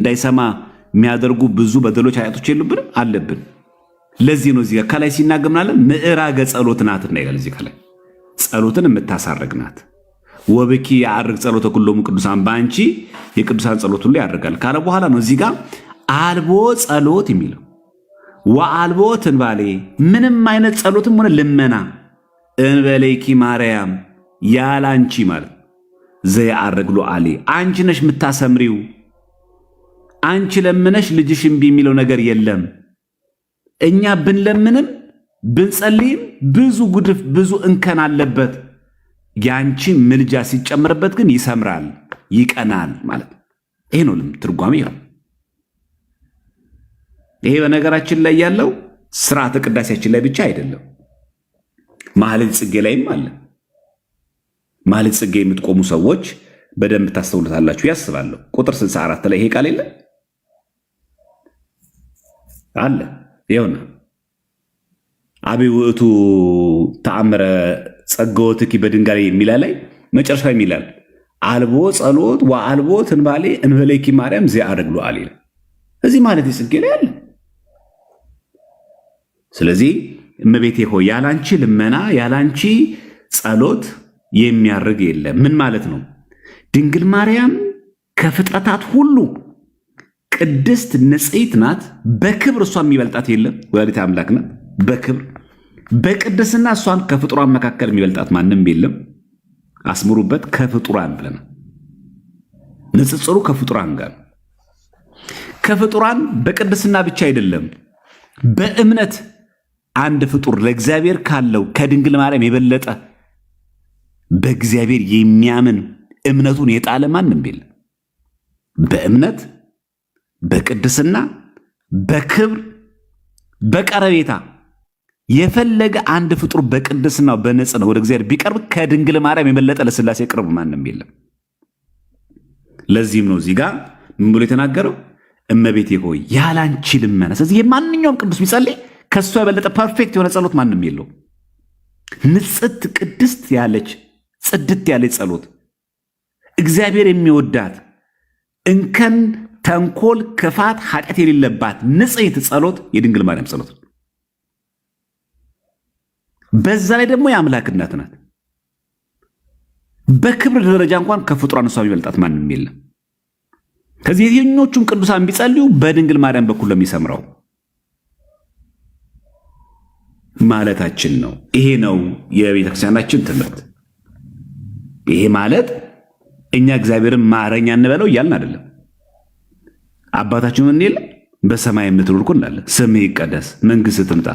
እንዳይሰማ የሚያደርጉ ብዙ በደሎች ኃጢአቶች የሉብንም አለብን። ለዚህ ነው እዚህ ጋር ከላይ ሲናገር ምናለ ምዕራገ ጸሎት ናት እና ይላል። እዚህ ከላይ ጸሎትን የምታሳርግ ናት። ወብኪ ያርግ ጸሎተ ኩሎሙ ቅዱሳን፣ በአንቺ የቅዱሳን ጸሎት ሁሉ ያደርጋል ካለ በኋላ ነው እዚህ ጋር አልቦ ጸሎት የሚለው። ወአልቦ ትንባሌ፣ ምንም አይነት ጸሎትም ሆነ ልመና እንበሌኪ ማርያም ያላንቺ ማለት ዘያአርግ ሎአሌ፣ አንቺ ነሽ የምታሰምሪው። አንቺ ለምነሽ ልጅሽ እምቢ የሚለው ነገር የለም። እኛ ብንለምንም ብንጸልይም ብዙ ጉድፍ ብዙ እንከን አለበት። ያንቺ ምልጃ ሲጨመርበት ግን ይሰምራል፣ ይቀናል ማለት ይሄ ነው ትርጓሜ ይሆን። ይሄ በነገራችን ላይ ያለው ስርዓተ ቅዳሴያችን ላይ ብቻ አይደለም፣ ማህሌተ ጽጌ ላይም አለ። ማህሌተ ጽጌ የምትቆሙ ሰዎች በደንብ ታስተውሉታላችሁ ያስባለሁ። ቁጥር 64 ላይ ይሄ ቃል የለ አለ። ይኸውና አቤ ውእቱ ተአምረ ጸጋወትኪ በድንጋሌ የሚላ ላይ መጨረሻ የሚላል አልቦ ጸሎት ወአልቦ ትንባሌ እንበሌኪ ማርያም ዘያአርግ ሎአሌ። እዚህ ማህሌተ ጽጌ ላይ አለ። ስለዚህ እመቤቴ ሆይ ያላንቺ ልመና ያላንቺ ጸሎት የሚያርግ የለም። ምን ማለት ነው? ድንግል ማርያም ከፍጥረታት ሁሉ ቅድስት ንጽሕት ናት። በክብር እሷን የሚበልጣት የለም። ወላዲተ አምላክ ናት በክብር በቅድስና እሷን ከፍጡራን መካከል የሚበልጣት ማንም የለም። አስምሩበት። ከፍጡራን ብለን ንጽጽሩ ከፍጡራን ጋር ከፍጡራን በቅድስና ብቻ አይደለም፣ በእምነት አንድ ፍጡር ለእግዚአብሔር ካለው ከድንግል ማርያም የበለጠ በእግዚአብሔር የሚያምን እምነቱን የጣለ ማንም የለም። በእምነት በቅድስና በክብር በቀረቤታ የፈለገ አንድ ፍጡር በቅድስናው በንጽሕና ወደ እግዚአብሔር ቢቀርብ ከድንግል ማርያም የበለጠ ለሥላሴ ቅርብ ማንም የለም። ለዚህም ነው እዚህ ጋር ምን ብሎ የተናገረው? እመቤቴ ሆይ ያላንቺ ልመና። ስለዚህ የማንኛውም ቅዱስ ቢጸልይ ከእሷ የበለጠ ፐርፌክት የሆነ ጸሎት ማንም የለው። ንጽሕት ቅድስት ያለች ጽድት ያለች ጸሎት እግዚአብሔር የሚወዳት እንከን፣ ተንኮል፣ ክፋት፣ ኃጢአት የሌለባት ንጽሕት ጸሎት የድንግል ማርያም ጸሎት። በዛ ላይ ደግሞ የአምላክ እናት ናት። በክብር ደረጃ እንኳን ከፍጡራን እሷ የሚበልጣት ማንም የለም። ከዚህ የትኞቹም ቅዱሳን ቢጸልዩ በድንግል ማርያም በኩል ለሚሰምረው ማለታችን ነው። ይሄ ነው የቤተክርስቲያናችን ትምህርት። ይሄ ማለት እኛ እግዚአብሔርን ማረኛ እንበለው እያልን አይደለም። አባታችን ምን ይላል? በሰማይ የምትኖር እኮ እንላለን። ስምህ ይቀደስ፣ መንግሥትህ ትምጣ፣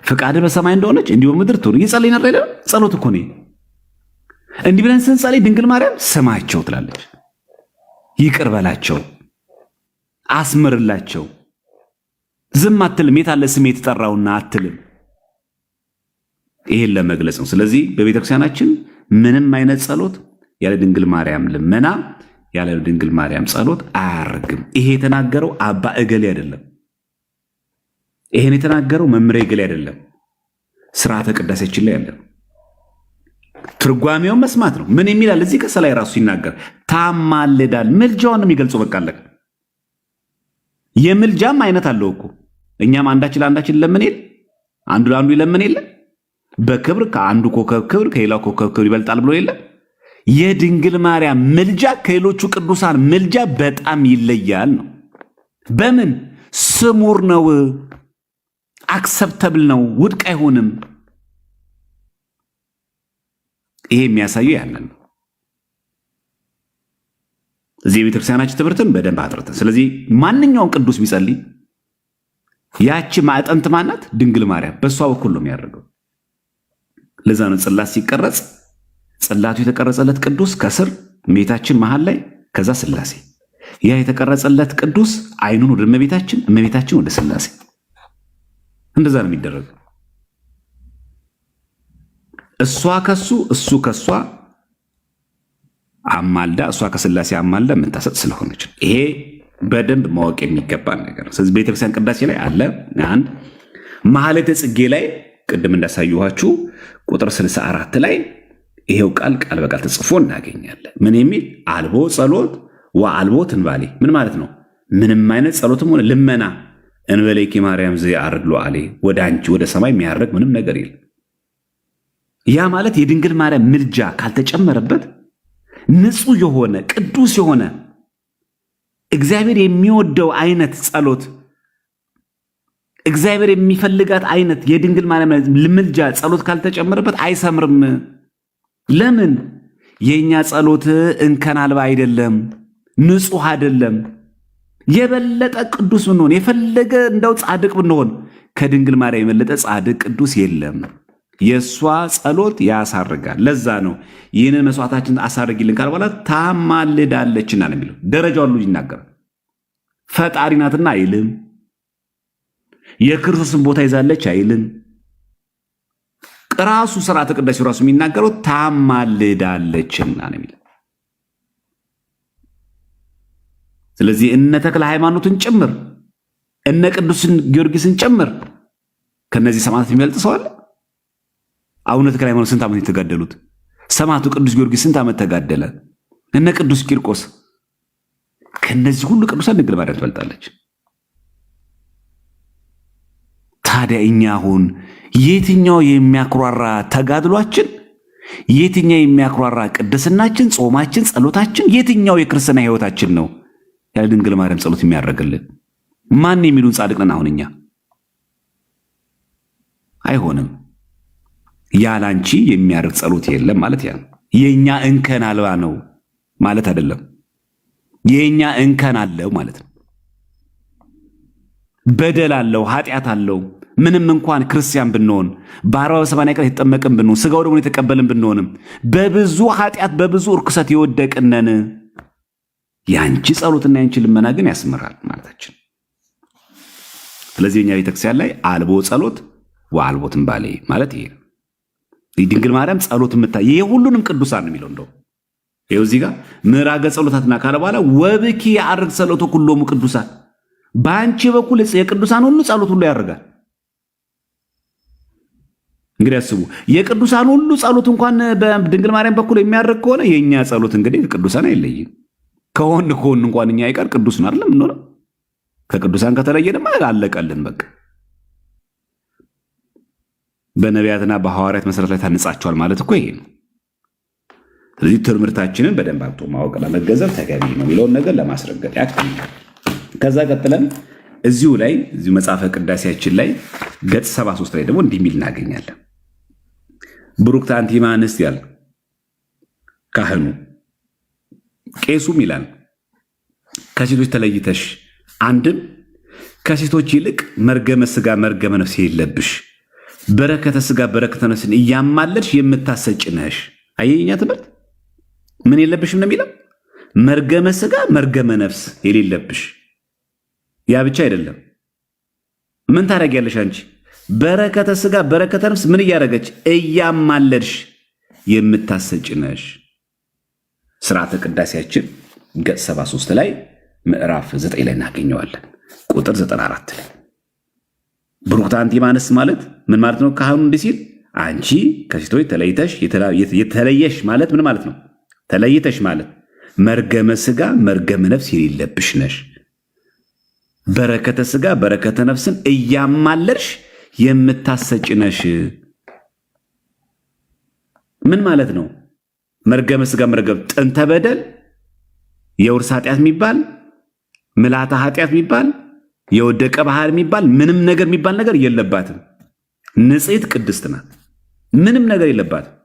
ፈቃድህ በሰማይ እንደሆነች እንዲሁ በምድር ትሁን። እየጸለይን አይደል? ጸሎት እኮ ነው። እንዲህ ብለን ስንጸልይ ድንግል ማርያም ስማቸው ትላለች። ይቅር በላቸው፣ አስምርላቸው። ዝም አትልም። የት አለ ስሜ የተጠራውና አትልም። ይሄን ለመግለጽ ነው። ስለዚህ በቤተክርስቲያናችን ምንም አይነት ጸሎት ያለ ድንግል ማርያም ልመና ያለ ድንግል ማርያም ጸሎት አያርግም። ይሄ የተናገረው አባ እገሌ አይደለም። ይሄን የተናገረው መምሬ እገሌ አይደለም። ስርዓተ ቅዳሴያችን ላይ ያለ ትርጓሜውን መስማት ነው። ምን የሚላል እዚህ ከሰላይ ራሱ ሲናገር ታማልዳል። ምልጃውን የሚገልጸው በቃ አለቀ። የምልጃም አይነት አለው እኮ። እኛም አንዳችን ለአንዳችን ለምን የለ አንዱ ለአንዱ ይለምን የለ በክብር ከአንዱ ኮከብ ክብር ከሌላው ኮከብ ክብር ይበልጣል ብሎ የለ። የድንግል ማርያም ምልጃ ከሌሎቹ ቅዱሳን ምልጃ በጣም ይለያል ነው። በምን ስሙር ነው፣ አክሰፕተብል ነው፣ ውድቅ አይሆንም። ይሄ የሚያሳየው ያንን ነው። እዚህ የቤተክርስቲያናችን ትምህርትን በደንብ አጥርተን፣ ስለዚህ ማንኛውም ቅዱስ ቢጸልይ ያቺ ማዕጠንት ማናት? ድንግል ማርያም። በእሷ በኩል ነው የሚያደርገው። ለዛ ነው ጽላት ሲቀረጽ ጽላቱ የተቀረጸለት ቅዱስ ከስር እመቤታችን መሃል ላይ ከዛ ሥላሴ፣ ያ የተቀረጸለት ቅዱስ አይኑን ወደ እመቤታችን፣ እመቤታችን ወደ ሥላሴ። እንደዛ ነው የሚደረገው። እሷ ከሱ እሱ ከሷ አማልዳ፣ እሷ ከሥላሴ አማልዳ የምታሰጥ ስለሆነች ይሄ በደንብ ማወቅ የሚገባን ነገር ነው። ስለዚህ ቤተክርስቲያን ቅዳሴ ላይ አለ። አንድ ማህሌተ ጽጌ ላይ ቅድም እንዳሳየኋችሁ ቁጥር 64 ላይ ይሄው ቃል በቃል ተጽፎ እናገኛለን። ምን የሚል? አልቦ ጸሎት ወአልቦ ትንባሌ። ምን ማለት ነው? ምንም አይነት ጸሎትም ሆነ ልመና እንበለኪ ማርያም ዘያርግ ሎአሌ ወደ አንቺ ወደ ሰማይ የሚያርግ ምንም ነገር የለም። ያ ማለት የድንግል ማርያም ምልጃ ካልተጨመረበት ንጹህ የሆነ ቅዱስ የሆነ እግዚአብሔር የሚወደው አይነት ጸሎት እግዚአብሔር የሚፈልጋት አይነት የድንግል ማርያም ምልጃ ጸሎት ካልተጨመረበት አይሰምርም። ለምን? የኛ ጸሎት እንከን አልባ አይደለም፣ ንጹህ አይደለም። የበለጠ ቅዱስ ብንሆን የፈለገ እንደው ጻድቅ ብንሆን ከድንግል ማርያም የበለጠ ጻድቅ ቅዱስ የለም። የእሷ ጸሎት ያሳርጋል። ለዛ ነው ይህንን መስዋዕታችን አሳርጊልን ካል በኋላ ታማልዳለችና ነው የሚለው። ደረጃው ሁሉ ይናገራል። ፈጣሪ ናትና አይልም። የክርስቶስን ቦታ ይዛለች አይልም። ራሱ ስርዓተ ቅዳሴው ራሱ የሚናገረው ታማልዳለችና ነው የሚለው። ስለዚህ እነ ተክለ ሃይማኖትን ጭምር እነ ቅዱስን ጊዮርጊስን ጭምር ከነዚህ ሰማዕታት የሚበልጥ ሰው አለ? አቡነ ተክለ ሃይማኖት ስንት ዓመት የተጋደሉት? ሰማዕቱ ቅዱስ ጊዮርጊስ ስንት ዓመት ተጋደለ? እነ ቅዱስ ቂርቆስ። ከነዚህ ሁሉ ቅዱሳን ድንግል ማርያም ትበልጣለች። ታዲያ እኛ አሁን የትኛው የሚያኩራራ ተጋድሏችን፣ የትኛው የሚያኩራራ ቅድስናችን፣ ጾማችን፣ ጸሎታችን፣ የትኛው የክርስትና ህይወታችን ነው ያለ ድንግል ማርያም ጸሎት የሚያደርግልን? ማን የሚሉን ጻድቅ ነን አሁን እኛ? አይሆንም። ያላንቺ የሚያደርግ ጸሎት የለም ማለት ያ የኛ እንከን አልባ ነው ማለት አይደለም። የኛ እንከን አለው ማለት ነው። በደል አለው፣ ኃጢአት አለው። ምንም እንኳን ክርስቲያን ብንሆን በአርባ በሰማንያ ቀን የተጠመቅን ብንሆን ስጋው ደግሞ የተቀበልን ብንሆንም በብዙ ኃጢአት በብዙ እርኩሰት የወደቅነን። ያንቺ ጸሎትና ያንቺ ልመና ግን ያስምራል ማለታችን። ስለዚህ እኛ ቤተክርስቲያን ላይ አልቦ ጸሎት ወአልቦ ትንባሌ ማለት ይሄ ነው። ድንግል ማርያም ጸሎት የምታይ የሁሉንም ቅዱሳን ነው የሚለው። እንደው ይኸው እዚህ ጋር ምዕራገ ጸሎታትና ካለ በኋላ ወብኪ ያርግ ጸሎቱ ሁሉም ቅዱሳን፣ በአንቺ በኩል የቅዱሳን ሁሉ ጸሎት ሁሉ ያርጋል። እንግዲህ አስቡ፣ የቅዱሳን ሁሉ ጸሎት እንኳን በድንግል ማርያም በኩል የሚያርግ ከሆነ የኛ ጸሎት እንግዲህ ከቅዱሳን አይለይም። ከሆን እንኳን እኛ አይቀር ቅዱስ ነው አይደለም እንኖር። ከቅዱሳን ከተለየ ደግሞ አለቀልን በቃ። በነቢያትና በሐዋርያት መሰረት ላይ ታንጻቸዋል ማለት እኮ ይሄ ነው። ስለዚህ ትምህርታችንን በደንብ አጥቶ ማወቅና መገንዘብ ተገቢ ነው የሚለውን ነገር ለማስረገጥ ያክል። ከዛ ቀጥለን እዚሁ ላይ እዚሁ መጽሐፈ ቅዳሴያችን ላይ ገጽ 73 ላይ ደግሞ እንዲህ የሚል እናገኛለን። ብሩክት አንቲ እምአንስት ያለ ካህኑ ቄሱም ይላል ከሴቶች ተለይተሽ አንድም ከሴቶች ይልቅ መርገመ ሥጋ መርገመ ነፍስ የለብሽ፣ በረከተ ሥጋ በረከተ ነፍስን እያማለድሽ የምታሰጭ ነሽ። አየኛ ትምህርት ምን የለብሽም ነው የሚለው? መርገመ ሥጋ መርገመ ነፍስ የሌለብሽ። ያ ብቻ አይደለም። ምን ታደርጊያለሽ አንቺ? በረከተ ሥጋ በረከተ ነፍስ ምን እያደረገች እያማለድሽ የምታሰጭ ነሽ። ስርዓተ ቅዳሴያችን ገጽ 73 ላይ ምዕራፍ 9 ላይ እናገኘዋለን። ቁጥር 94 ላይ ብሩክት አንቲ እምአንስት ማለት ምን ማለት ነው? ካህኑ እንዲህ ሲል አንቺ ከሴቶች ተለይተሽ የተለየሽ ማለት ምን ማለት ነው? ተለይተሽ ማለት መርገመ ሥጋ መርገመ ነፍስ የሌለብሽ ነሽ፣ በረከተ ሥጋ በረከተ ነፍስን እያማለድሽ የምታሰጭ ነሽ። ምን ማለት ነው? መርገመ ሥጋ መርገም ጥንተ በደል፣ የውርስ ኃጢአት የሚባል ምልዓተ ኃጢአት የሚባል የወደቀ ባህል የሚባል ምንም ነገር የሚባል ነገር የለባትም። ንጽሕት ቅድስት ናት። ምንም ነገር የለባትም።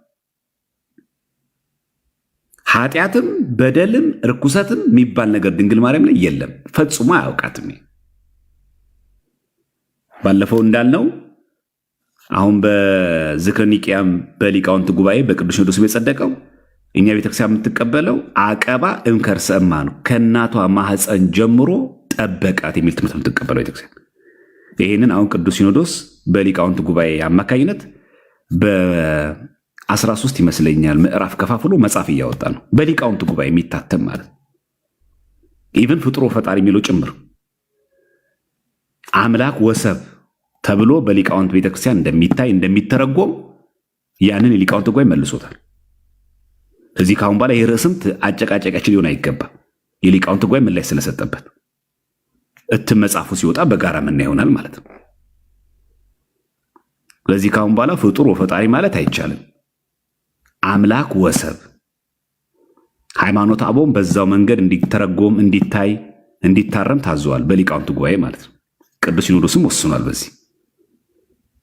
ኃጢአትም በደልም ርኩሰትም የሚባል ነገር ድንግል ማርያም ላይ የለም። ፈጽሞ አያውቃትም። ባለፈው እንዳልነው አሁን በዝክረ ኒቅያም በሊቃውንት ጉባኤ በቅዱስ ሲኖዶስ የጸደቀው እኛ ቤተክርስቲያን የምትቀበለው አቀባ እምከርሰ እማ ነው። ከእናቷ ማህፀን ጀምሮ ጠበቃት የሚል ትምህርት የምትቀበለው ቤተክርስቲያን። ይህንን አሁን ቅዱስ ሲኖዶስ በሊቃውንት ጉባኤ አማካኝነት በ13 ይመስለኛል ምዕራፍ ከፋፍሎ መጽሐፍ እያወጣ ነው። በሊቃውንት ጉባኤ የሚታተም ማለት ኢቭን ፍጡሮ ፈጣሪ የሚለው ጭምር አምላክ ወሰብ ተብሎ በሊቃውንት ቤተክርስቲያን እንደሚታይ እንደሚተረጎም ያንን የሊቃውንት ጉባኤ መልሶታል። እዚህ ካሁን በኋላ የርዕስም አጨቃጨቃችን ሊሆን አይገባ። የሊቃውንት ጉባኤ ምላሽ ስለሰጠበት እትም መጽሐፉ ሲወጣ በጋራ ምን ይሆናል ማለት ነው። ስለዚህ ካሁን በኋላ ፍጡር ወፈጣሪ ማለት አይቻልም። አምላክ ወሰብ ሃይማኖት አበውም በዛው መንገድ እንዲተረጎም እንዲታይ እንዲታረም ታዘዋል በሊቃውንት ጉባኤ ማለት ነው። ቅዱስ ሲኖዶስም ወስኗል። በዚህ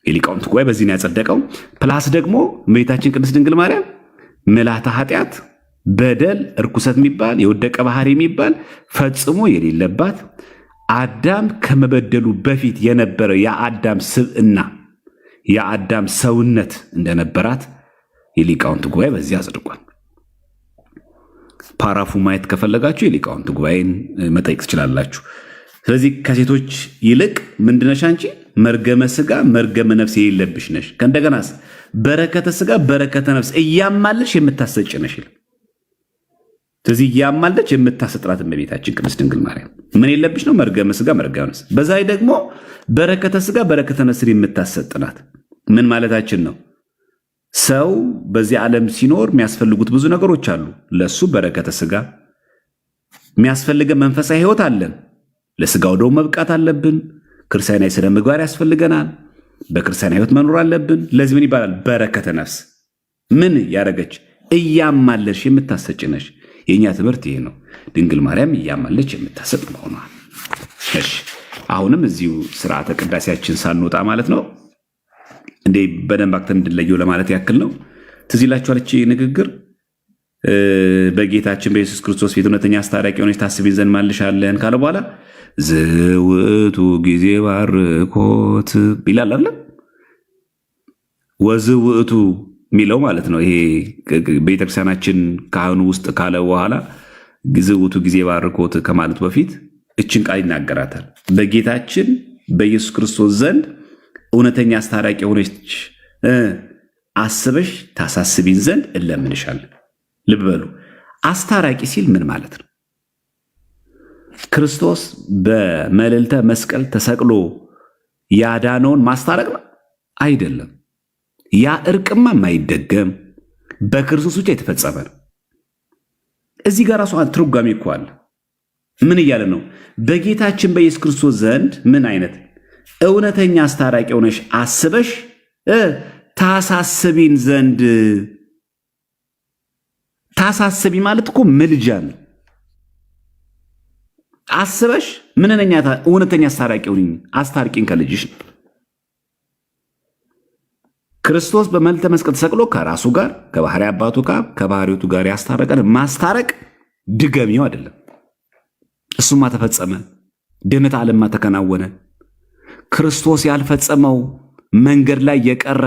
የሊቃውንት ጉባኤ በዚህ ነው ያጸደቀው። ፕላስ ደግሞ እመቤታችን ቅድስት ድንግል ማርያም ምልዓተ ኃጢአት፣ በደል፣ እርኩሰት የሚባል የወደቀ ባህሪ የሚባል ፈጽሞ የሌለባት አዳም ከመበደሉ በፊት የነበረ የአዳም ስብዕና የአዳም ሰውነት እንደነበራት የሊቃውንት ጉባኤ በዚህ አጽድቋል። ፓራፉ ማየት ከፈለጋችሁ የሊቃውንት ጉባኤን መጠየቅ ትችላላችሁ። ስለዚህ ከሴቶች ይልቅ ምንድነሽ አንቺ? መርገመ ስጋ መርገመ ነፍስ የሌለብሽ ነሽ። ከእንደገናስ በረከተ ስጋ በረከተ ነፍስ እያማለች የምታሰጭ ነሽ። ስለዚህ እያማለች የምታሰጥራት እመቤታችን ቅድስት ድንግል ማርያም ምን የለብሽ ነው? መርገመ ስጋ መርገመ ነፍስ። በዛ ላይ ደግሞ በረከተ ስጋ በረከተ ነፍስን የምታሰጥናት። ምን ማለታችን ነው? ሰው በዚህ ዓለም ሲኖር የሚያስፈልጉት ብዙ ነገሮች አሉ። ለሱ በረከተ ስጋ የሚያስፈልገ መንፈሳዊ ህይወት አለን። ለስጋው ደግሞ መብቃት አለብን። ክርስቲያናዊ ስነ ምግባር ያስፈልገናል። በክርስቲያናዊ ህይወት መኖር አለብን። ለዚህ ምን ይባላል? በረከተ ነፍስ። ምን ያደረገች? እያማለች የምታሰጭ ነሽ። የእኛ ትምህርት ይሄ ነው። ድንግል ማርያም እያማለች የምታሰጥ መሆኗ። እሺ አሁንም እዚሁ ስርዓተ ቅዳሴያችን ሳንወጣ ማለት ነው እንዴ በደንብ አክተን እንድለየው ለማለት ያክል ነው። ትዝ ይላችኋል እቺ ንግግር በጌታችን በኢየሱስ ክርስቶስ ፊት እውነተኛ አስታራቂ ሆነች ታስቢን ዘንድ ማልሻለን ካለ በኋላ ዝውቱ ጊዜ ባርኮት ይላል አለ። ወዝውቱ የሚለው ማለት ነው። ይሄ ቤተክርስቲያናችን ካህኑ ውስጥ ካለ በኋላ ዝውቱ ጊዜ ባርኮት ከማለቱ በፊት እችን ቃል ይናገራታል። በጌታችን በኢየሱስ ክርስቶስ ዘንድ እውነተኛ አስታራቂ ሆነች አስበሽ ታሳስቢን ዘንድ እለምንሻለን። ልብ በሉ፣ አስታራቂ ሲል ምን ማለት ነው? ክርስቶስ በመልዕልተ መስቀል ተሰቅሎ ያዳነውን ማስታረቅ ነው? አይደለም። ያ እርቅማ የማይደገም በክርስቶስ ብቻ የተፈጸመ ነው። እዚህ ጋር ራሱ ትርጓሜ እኮ አለ። ምን እያለ ነው? በጌታችን በኢየሱስ ክርስቶስ ዘንድ ምን አይነት እውነተኛ አስታራቂ ሆነሽ አስበሽ ታሳስቢን ዘንድ። ታሳስቢ ማለት እኮ ምልጃ ነው። አስበሽ ምንነኛ እውነተኛ አስታራቂ ሆነኝ አስታርቂን ከልጅሽ ነው። ክርስቶስ በመልዕልተ መስቀል ተሰቅሎ ከራሱ ጋር ከባህሪ አባቱ ጋር ከባህሪቱ ጋር ያስታረቀን ማስታረቅ ድገሚው አይደለም። እሱማ ተፈጸመ። ድህነት ዓለማ ተከናወነ። ክርስቶስ ያልፈጸመው መንገድ ላይ የቀረ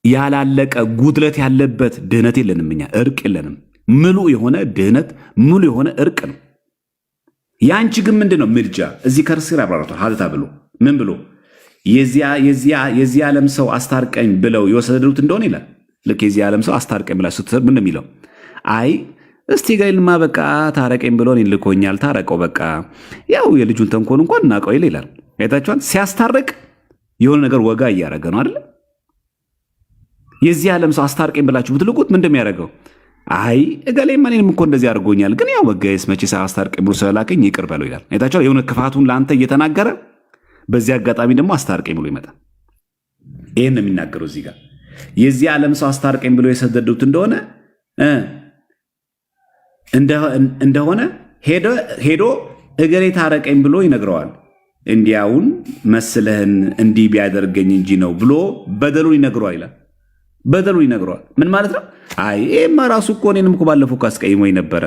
ያላለቀ ጉድለት ያለበት ድህነት የለንም። እኛ እርቅ የለንም። ምሉ የሆነ ድህነት ምሉ የሆነ እርቅ ነው። ያንቺ ግን ምንድነው? ምልጃ። እዚህ ከርስር አብራራቷል። ሀተታ ብሎ ምን ብሎ የዚህ ዓለም ሰው አስታርቀኝ ብለው የወሰዱት እንደሆነ ይላል። ልክ የዚህ ዓለም ሰው አስታርቀኝ ብላ ስትሰድ ምን የሚለው? አይ እስቲ ጋይልማ በቃ ታረቀኝ ብሎን ይልኮኛል፣ ታረቀው በቃ ያው የልጁን ተንኮል እንኳን እናቀው ይላል። አይታችኋል? ሲያስታርቅ የሆነ ነገር ወጋ እያደረገ ነው አይደል? የዚህ ዓለም ሰው አስታርቀኝ ብላችሁ ብትልቁት ምን እንደሚያደርገው? አይ እገሌማ እኔንም እኮ እንደዚህ አድርጎኛል፣ ግን ያው በጋይስ መቼ አስታርቀኝ ብሎ ስለላከኝ ይቅር በለው ይላል። አይታችኋል? የሆነ ክፋቱን ለአንተ እየተናገረ በዚህ አጋጣሚ ደግሞ አስታርቀኝ ብሎ ይመጣል። ይህን ነው የሚናገረው እዚህ ጋር። የዚህ ዓለም ሰው አስታርቀኝ ብሎ የሰደዱት እንደሆነ ሄዶ እገሌ ታረቀኝ ብሎ ይነግረዋል። እንዲያውን መስለህን እንዲህ ቢያደርገኝ እንጂ ነው ብሎ በደሉን ይነግረዋል ይላል። በደሉን ይነግረዋል። ምን ማለት ነው? አይ ይሄማ ራሱ እኮ እኔንም እኮ ባለፈው እኮ አስቀይሞኝ ነበረ።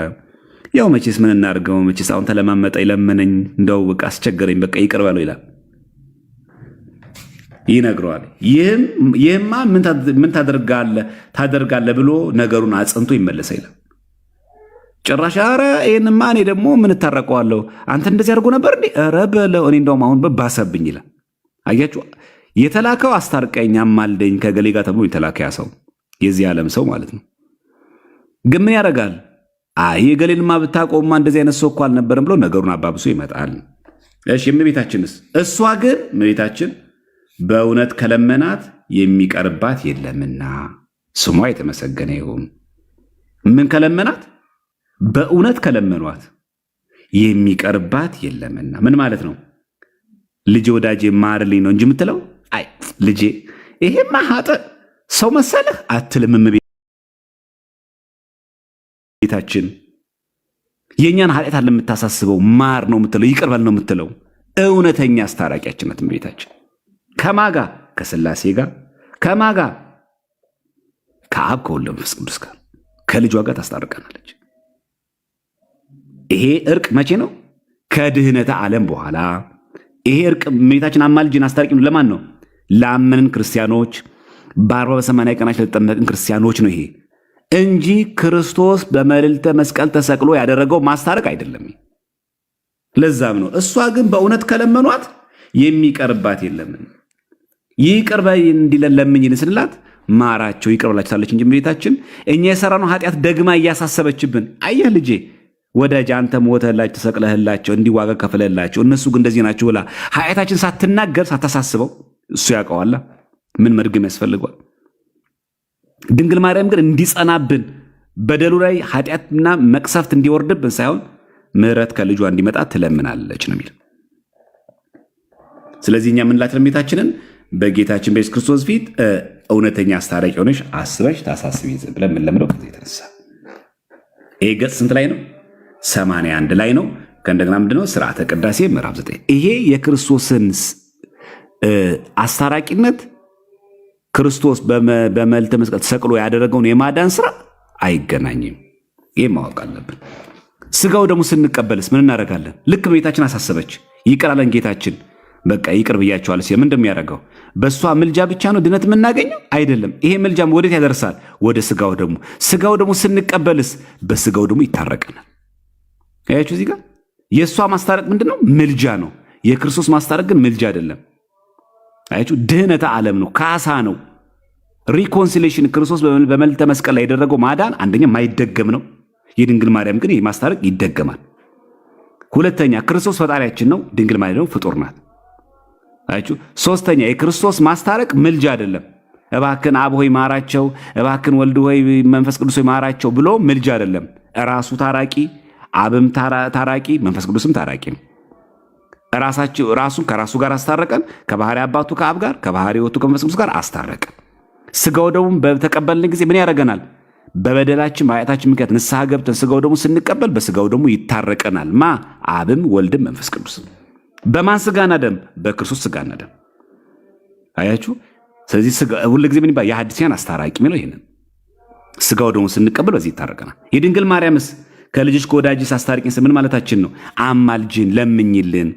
ያው መቼስ ምን እናድርገው፣ መቼስ አሁን ተለማመጠ፣ ይለመነኝ፣ እንደው በቃ አስቸገረኝ፣ በቃ ይቅር በለው ይላል፣ ይነግረዋል። ይህማ ምን ታደርጋለህ ብሎ ነገሩን አጽንቶ ይመለሰ ይላል። ጭራሽ ኧረ ይህንማ እኔ ደግሞ ምን እታረቀዋለሁ፣ አንተ እንደዚህ አድርጎ ነበር እንዴ? ኧረ በለው እኔ እንደውም አሁን ባሰብኝ ይላል። አያችሁ፣ የተላከው አስታርቀኝ አማልደኝ ከገሌ ጋር ተብሎ የተላከ ያ ሰው የዚህ ዓለም ሰው ማለት ነው። ግን ምን ያደርጋል? አይ የገሌንማ ብታቆማ እንደዚህ አይነት ሰው እኮ አልነበረም ብሎ ነገሩን አባብሶ ይመጣል። እሺ የእመቤታችንስ? እሷ ግን እመቤታችን በእውነት ከለመናት የሚቀርባት የለምና ስሟ የተመሰገነ ይሁን። ምን ከለመናት? በእውነት ከለመኗት የሚቀርባት የለምና። ምን ማለት ነው? ልጄ ወዳጄ ማርልኝ ነው እንጂ የምትለው አይ ልጄ ይሄማ ኃጥእ ሰው መሰለህ አትልም። እመቤታችን የእኛን ኃጢአት አለ የምታሳስበው ማር ነው የምትለው፣ ይቅር በል ነው የምትለው። እውነተኛ አስታራቂያችን ናት እመቤታችን። ከማጋ ከሥላሴ ጋር ከማጋ ከአብ ከወልድ መንፈስ ቅዱስ ጋር ከልጇ ጋር ታስታርቀናለች። ይሄ እርቅ መቼ ነው? ከድህነተ ዓለም በኋላ። ይሄ እርቅ እመቤታችን አማልጅን አስታርቂን ለማን ነው? ላመንን ክርስቲያኖች፣ በ40 በ80 ቀናች ለተጠመቅን ክርስቲያኖች ነው ይሄ እንጂ ክርስቶስ በመልዕልተ መስቀል ተሰቅሎ ያደረገው ማስታረቅ አይደለም። ለዛም ነው እሷ ግን በእውነት ከለመኗት የሚቀርባት የለም። ይቅር በይ እንዲለን ለምኝን ስንላት ማራቸው ይቅር ብላችኋለች እንጂ እመቤታችን እኛ የሰራነው ኃጢአት ደግማ እያሳሰበችብን፣ አየህ ልጄ ወዳጅ አንተ ሞተላቸው ተሰቅለህላቸው እንዲዋጋ ከፍለላቸው እነሱ ግን እንደዚህ ናቸው ብላ ኃጢአታችን ሳትናገር ሳታሳስበው እሱ ያውቀዋላ ምን መድገም ያስፈልገዋል። ድንግል ማርያም ግን እንዲጸናብን በደሉ ላይ ኃጢአትና መቅሰፍት እንዲወርድብን ሳይሆን ምሕረት ከልጇ እንዲመጣ ትለምናለች ነው የሚል። ስለዚህ እኛ ምንላት እመቤታችንን በጌታችን በኢየሱስ ክርስቶስ ፊት እውነተኛ አስታራቂ ሆነሽ አስበሽ ታሳስቢ ብለን የምንለምደው ከዚህ የተነሳ ይሄ ገጽ ስንት ላይ ነው? 81 ላይ ነው። ከእንደገና ምንድነው? ስርዓተ ቅዳሴ ምዕራፍ 9 ይሄ የክርስቶስን አስታራቂነት ክርስቶስ በመልዕልተ መስቀል ተሰቅሎ ያደረገውን የማዳን ስራ አይገናኝም። ይህ ማወቅ አለብን። ስጋው ደግሞ ስንቀበልስ ምን እናደርጋለን? ልክ እመቤታችን አሳሰበች። ይቅር አለን ጌታችን። በቃ ይቅር ብያቸዋል ሲል ምን እንደሚያደርገው በእሷ ምልጃ ብቻ ነው ድነት የምናገኘው አይደለም። ይሄ ምልጃም ወዴት ያደርሳል? ወደ ስጋው ደግሞ። ስጋው ደግሞ ስንቀበልስ በስጋው ደግሞ ይታረቀናል። አያችሁ እዚህ ጋር የእሷ ማስታረቅ ምንድን ነው? ምልጃ ነው። የክርስቶስ ማስታረቅ ግን ምልጃ አይደለም። አያችሁ ድህነተ ዓለም ነው፣ ካሳ ነው፣ ሪኮንሲሌሽን። ክርስቶስ በመልዕልተ መስቀል ላይ ያደረገው ማዳን አንደኛ ማይደገም ነው። የድንግል ማርያም ግን ይህ ማስታረቅ ይደገማል። ሁለተኛ ክርስቶስ ፈጣሪያችን ነው፣ ድንግል ማርያም ደግሞ ፍጡር ናት። አያችሁ ሶስተኛ የክርስቶስ ማስታረቅ ምልጃ አይደለም። እባክን አብ ሆይ ማራቸው፣ እባክን ወልድ ሆይ መንፈስ ቅዱስ ሆይ ማራቸው ብሎ ምልጃ አይደለም። ራሱ ታራቂ፣ አብም ታራቂ፣ መንፈስ ቅዱስም ታራቂ ነው። ራሱን ከራሱ ጋር አስታረቀን፣ ከባህሪ አባቱ ከአብ ጋር፣ ከባህሪ ሕይወቱ ከመንፈስ ቅዱስ ጋር አስታረቀን። ስጋው ደግሞ በተቀበልን ጊዜ ምን ያደርገናል? በበደላችን በኃጢአታችን ምክንያት ንስሐ ገብተን ስጋው ደግሞ ስንቀበል በስጋው ደግሞ ይታረቀናል። ማ አብም ወልድም መንፈስ ቅዱስም። በማን ስጋና ደም? በክርስቶስ ስጋና ደም። አያችሁ። ስለዚህ ሁሉ ጊዜ ምን ይባል? የሐዲሳን አስታራቂ የሚለው ይሄንን ስጋው ደግሞ ስንቀበል በዚህ ይታረቀናል። የድንግል ማርያምስ ከልጅሽ ከወዳጅሽ አስታርቂን ምን ማለታችን ነው? አማልጅን፣ ለምኝልን፣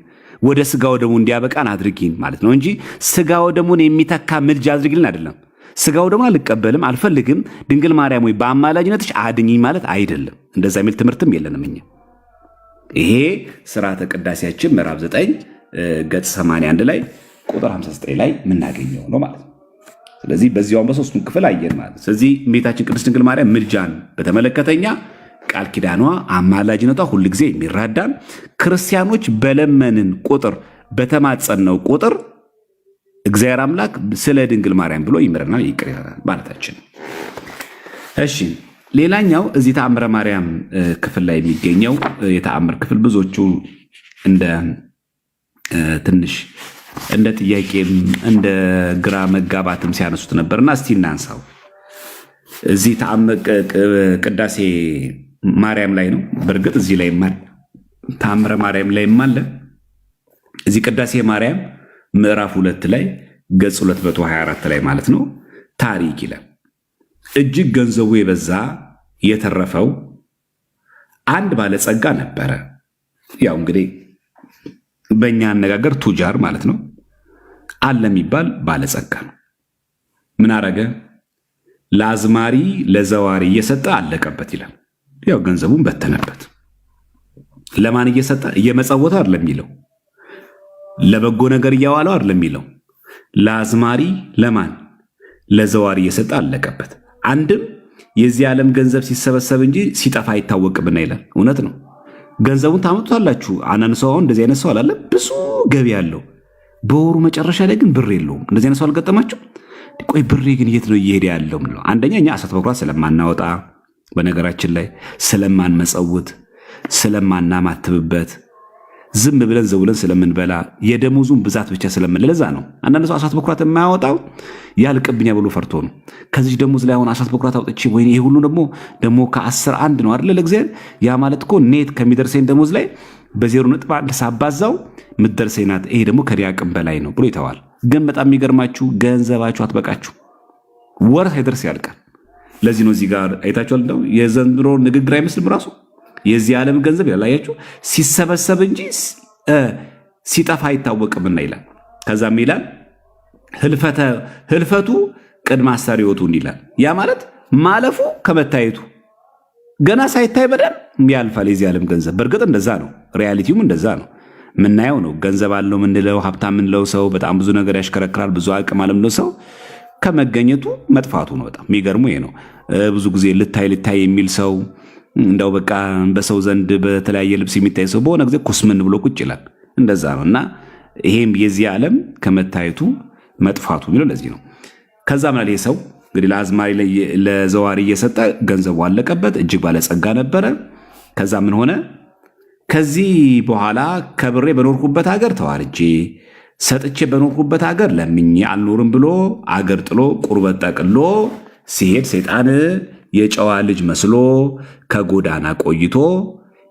ወደ ስጋው ደግሞ እንዲያበቃን አድርጊን ማለት ነው እንጂ ስጋው ደሙን የሚተካ ምልጃ አድርጊልን አይደለም። ስጋው ደግሞ አልቀበልም አልፈልግም ድንግል ማርያም ወይ በአማላጅነትሽ አድኝኝ ማለት አይደለም። እንደዛ የሚል ትምህርትም የለንም እኛ። ይሄ ስርዓተ ቅዳሴያችን ምዕራፍ 9 ገጽ 81 ላይ ቁጥር 59 ላይ የምናገኘው ነው ማለት ነው። ስለዚህ በዚያውም በሶስቱም ክፍል አየን ማለት ነው። ስለዚህ እመቤታችን ቅድስት ድንግል ማርያም ምልጃን በተመለከተኛ ቃል ኪዳኗ አማላጅነቷ ሁል ጊዜ የሚራዳን ክርስቲያኖች በለመንን ቁጥር በተማጸነው ቁጥር እግዚአብሔር አምላክ ስለ ድንግል ማርያም ብሎ ይምረናል፣ ይቅር ይላል ማለታችን። እሺ ሌላኛው እዚህ ተአምረ ማርያም ክፍል ላይ የሚገኘው የተአምር ክፍል ብዙዎቹ እንደ ትንሽ እንደ ጥያቄም እንደ ግራ መጋባትም ሲያነሱት ነበርና እስቲ እናንሳው። እዚህ ቅዳሴ ማርያም ላይ ነው። በእርግጥ እዚህ ላይ ተአምረ ማርያም ላይ አለ። እዚህ ቅዳሴ ማርያም ምዕራፍ 2 ላይ ገጽ 224 ላይ ማለት ነው ታሪክ ይላል። እጅግ ገንዘቡ የበዛ የተረፈው አንድ ባለጸጋ ነበረ። ያው እንግዲህ በእኛ አነጋገር ቱጃር ማለት ነው። አለ የሚባል ባለጸጋ ነው። ምን አረገ? ለአዝማሪ ለዘዋሪ እየሰጠ አለቀበት ይላል። ያው ገንዘቡን በተነበት። ለማን እየሰጠ? እየመጸወተ አይደለም የሚለው፣ ለበጎ ነገር እያዋለው አይደለም የሚለው። ለአዝማሪ ለማን? ለዘዋሪ እየሰጠ አለቀበት። አንድም የዚህ ዓለም ገንዘብ ሲሰበሰብ እንጂ ሲጠፋ አይታወቅምና ይላል። እውነት ነው። ገንዘቡን ታመጡታላችሁ። አንዳንድ ሰው አሁን እንደዚህ አይነት ሰው አላለ፣ ብዙ ገቢ ያለው በወሩ መጨረሻ ላይ ግን ብር የለውም። እንደዚህ አይነት ሰው አልገጠማችሁ? ቆይ ብሬ ግን የት ነው እየሄደ ያለው ምንለው? አንደኛ እኛ አስራት በኩራት ስለማናወጣ፣ በነገራችን ላይ ስለማንመጸውት፣ ስለማናማትብበት ዝም ብለን ዘውለን ስለምንበላ የደሞዙን ብዛት ብቻ ስለምንለዛ ነው። አንዳንድ ሰው አስራት በኩራት የማያወጣው ያልቅብኛ ብሎ ፈርቶ ነው። ከዚህ ደሞዝ ላይ አሁን አስራት በኩራት አውጥቼ ወይ ይሄ ሁሉ ደግሞ ከ10 አንድ ነው አይደል ለእግዚአብሔር። ያ ማለት እኮ ኔት ከሚደርሰኝ ደሞዝ ላይ በ0.1 ሳባዛው ምትደርሰኝ ናት። ይሄ ደግሞ ከኔ አቅም በላይ ነው ብሎ ይተዋል። ግን በጣም የሚገርማችሁ ገንዘባችሁ አትበቃችሁ፣ ወር ሳይደርስ ያልቃል። ለዚህ ነው እዚህ ጋር አይታችኋል። እንደው የዘንድሮ ንግግር አይመስልም ራሱ የዚህ ዓለም ገንዘብ ያላያችሁ ሲሰበሰብ እንጂ ሲጠፋ አይታወቅምና ይላል። ከዛም ይላል ህልፈቱ ቅድመ አሰሪዎቱን ይላል። ያ ማለት ማለፉ ከመታየቱ ገና ሳይታይ በደንብ ያልፋል የዚህ ዓለም ገንዘብ። በእርግጥ እንደዛ ነው፣ ሪያሊቲውም እንደዛ ነው። ምናየው ነው ገንዘብ አለው ምንለው ሀብታም ምንለው ሰው በጣም ብዙ ነገር ያሽከረክራል፣ ብዙ አቅም አለ ምንለው ሰው ከመገኘቱ መጥፋቱ ነው። በጣም የሚገርሙ ይሄ ነው። ብዙ ጊዜ ልታይ የሚል ሰው እንደው በቃ በሰው ዘንድ በተለያየ ልብስ የሚታይ ሰው በሆነ ጊዜ ኩስምን ብሎ ቁጭ ይላል። እንደዛ ነው እና ይሄም የዚህ ዓለም ከመታየቱ መጥፋቱ የሚለው ለዚህ ነው። ከዛ ምን ይሄ ሰው እንግዲህ ለአዝማሪ ለዘዋሪ እየሰጠ ገንዘቡ አለቀበት፣ እጅግ ባለጸጋ ነበረ። ከዛ ምን ሆነ? ከዚህ በኋላ ከብሬ በኖርኩበት ሀገር ተዋርጄ ሰጥቼ በኖርኩበት ሀገር ለምኜ አልኖርም ብሎ አገር ጥሎ ቁርበት ጠቅሎ ሲሄድ ሰይጣን የጨዋ ልጅ መስሎ ከጎዳና ቆይቶ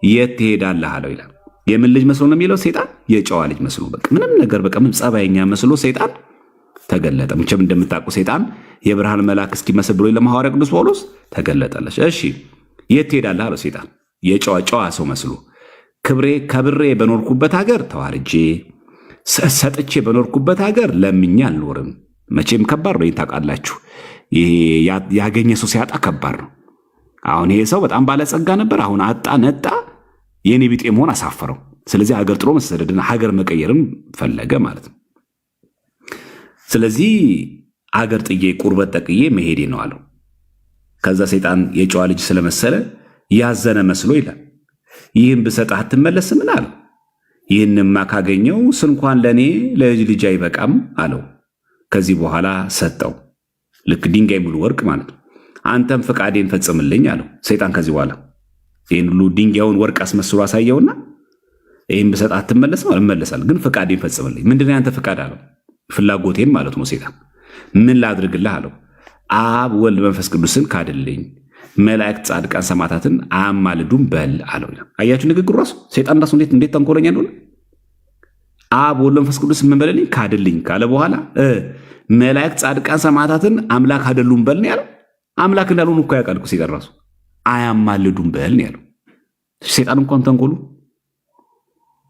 የት ትሄዳለህ አለው ይላል። የምን ልጅ መስሎ ነው የሚለው? ሰይጣን የጨዋ ልጅ መስሎ በቃ ምንም ነገር በቃ ምን ጸባይኛ መስሎ ሰይጣን ተገለጠ። መቼም እንደምታውቁ ሰይጣን የብርሃን መልአክ እስኪመስል ብሎ ለሐዋርያው ቅዱስ ጳውሎስ ተገለጠለች። እሺ የት ትሄዳለህ አለው ሰይጣን የጨዋ ሰው መስሎ ከብሬ በኖርኩበት ሀገር ተዋርጄ ሰጥቼ በኖርኩበት ሀገር ለምኜ አልኖርም። መቼም ከባድ ነው ታውቃላችሁ። ያገኘ ሰው ሲያጣ ከባድ ነው። አሁን ይሄ ሰው በጣም ባለጸጋ ነበር፣ አሁን አጣ ነጣ፣ የኔ ቢጤ መሆን አሳፈረው። ስለዚህ ሀገር ጥሎ መሰደድና ሀገር መቀየርም ፈለገ ማለት ነው። ስለዚህ ሀገር ጥዬ ቁርበት ጠቅዬ መሄዴ ነው አለው። ከዛ ሰይጣን የጨዋ ልጅ ስለመሰለ ያዘነ መስሎ ይላል ይህን ብሰጥህ አትመለስም አለው። ይህንማ ካገኘው ስንኳን ለእኔ ለልጅ ልጅ አይበቃም አለው። ከዚህ በኋላ ሰጠው፣ ልክ ድንጋይ ሙሉ ወርቅ ማለት ነው። አንተም ፈቃዴን ፈጽምልኝ አለው ሰይጣን። ከዚህ በኋላ ይህን ሁሉ ድንጋዩን ወርቅ አስመስሎ አሳየውና ይህን ብሰጥህ አትመለስም፣ እመለሳለሁ፣ ግን ፈቃዴን ፈጽምልኝ። ምንድን ያንተ ፈቃድ አለው? ፍላጎቴን ማለት ነው። ሰይጣን ምን ላድርግልህ አለው? አብ ወልድ መንፈስ ቅዱስን ካድልኝ፣ መላእክት ጻድቃን ሰማዕታትን አያማልዱም በል አለው። አያችሁ ንግግሩ ራሱ ሰይጣን ራሱ እንዴት ተንኮለኛ እንደሆነ። አብ ወልድ መንፈስ ቅዱስ ምን በልልኝ ካድልኝ ካለ በኋላ መላእክት ጻድቃን ሰማዕታትን አምላክ አይደሉም በል ነው ያለው። አምላክ እንዳልሆኑ እኮ ያውቃል እኮ ሰይጣን ራሱ። አያማልዱም በል ነው ያለው። ሰይጣን እንኳን ተንኮሉ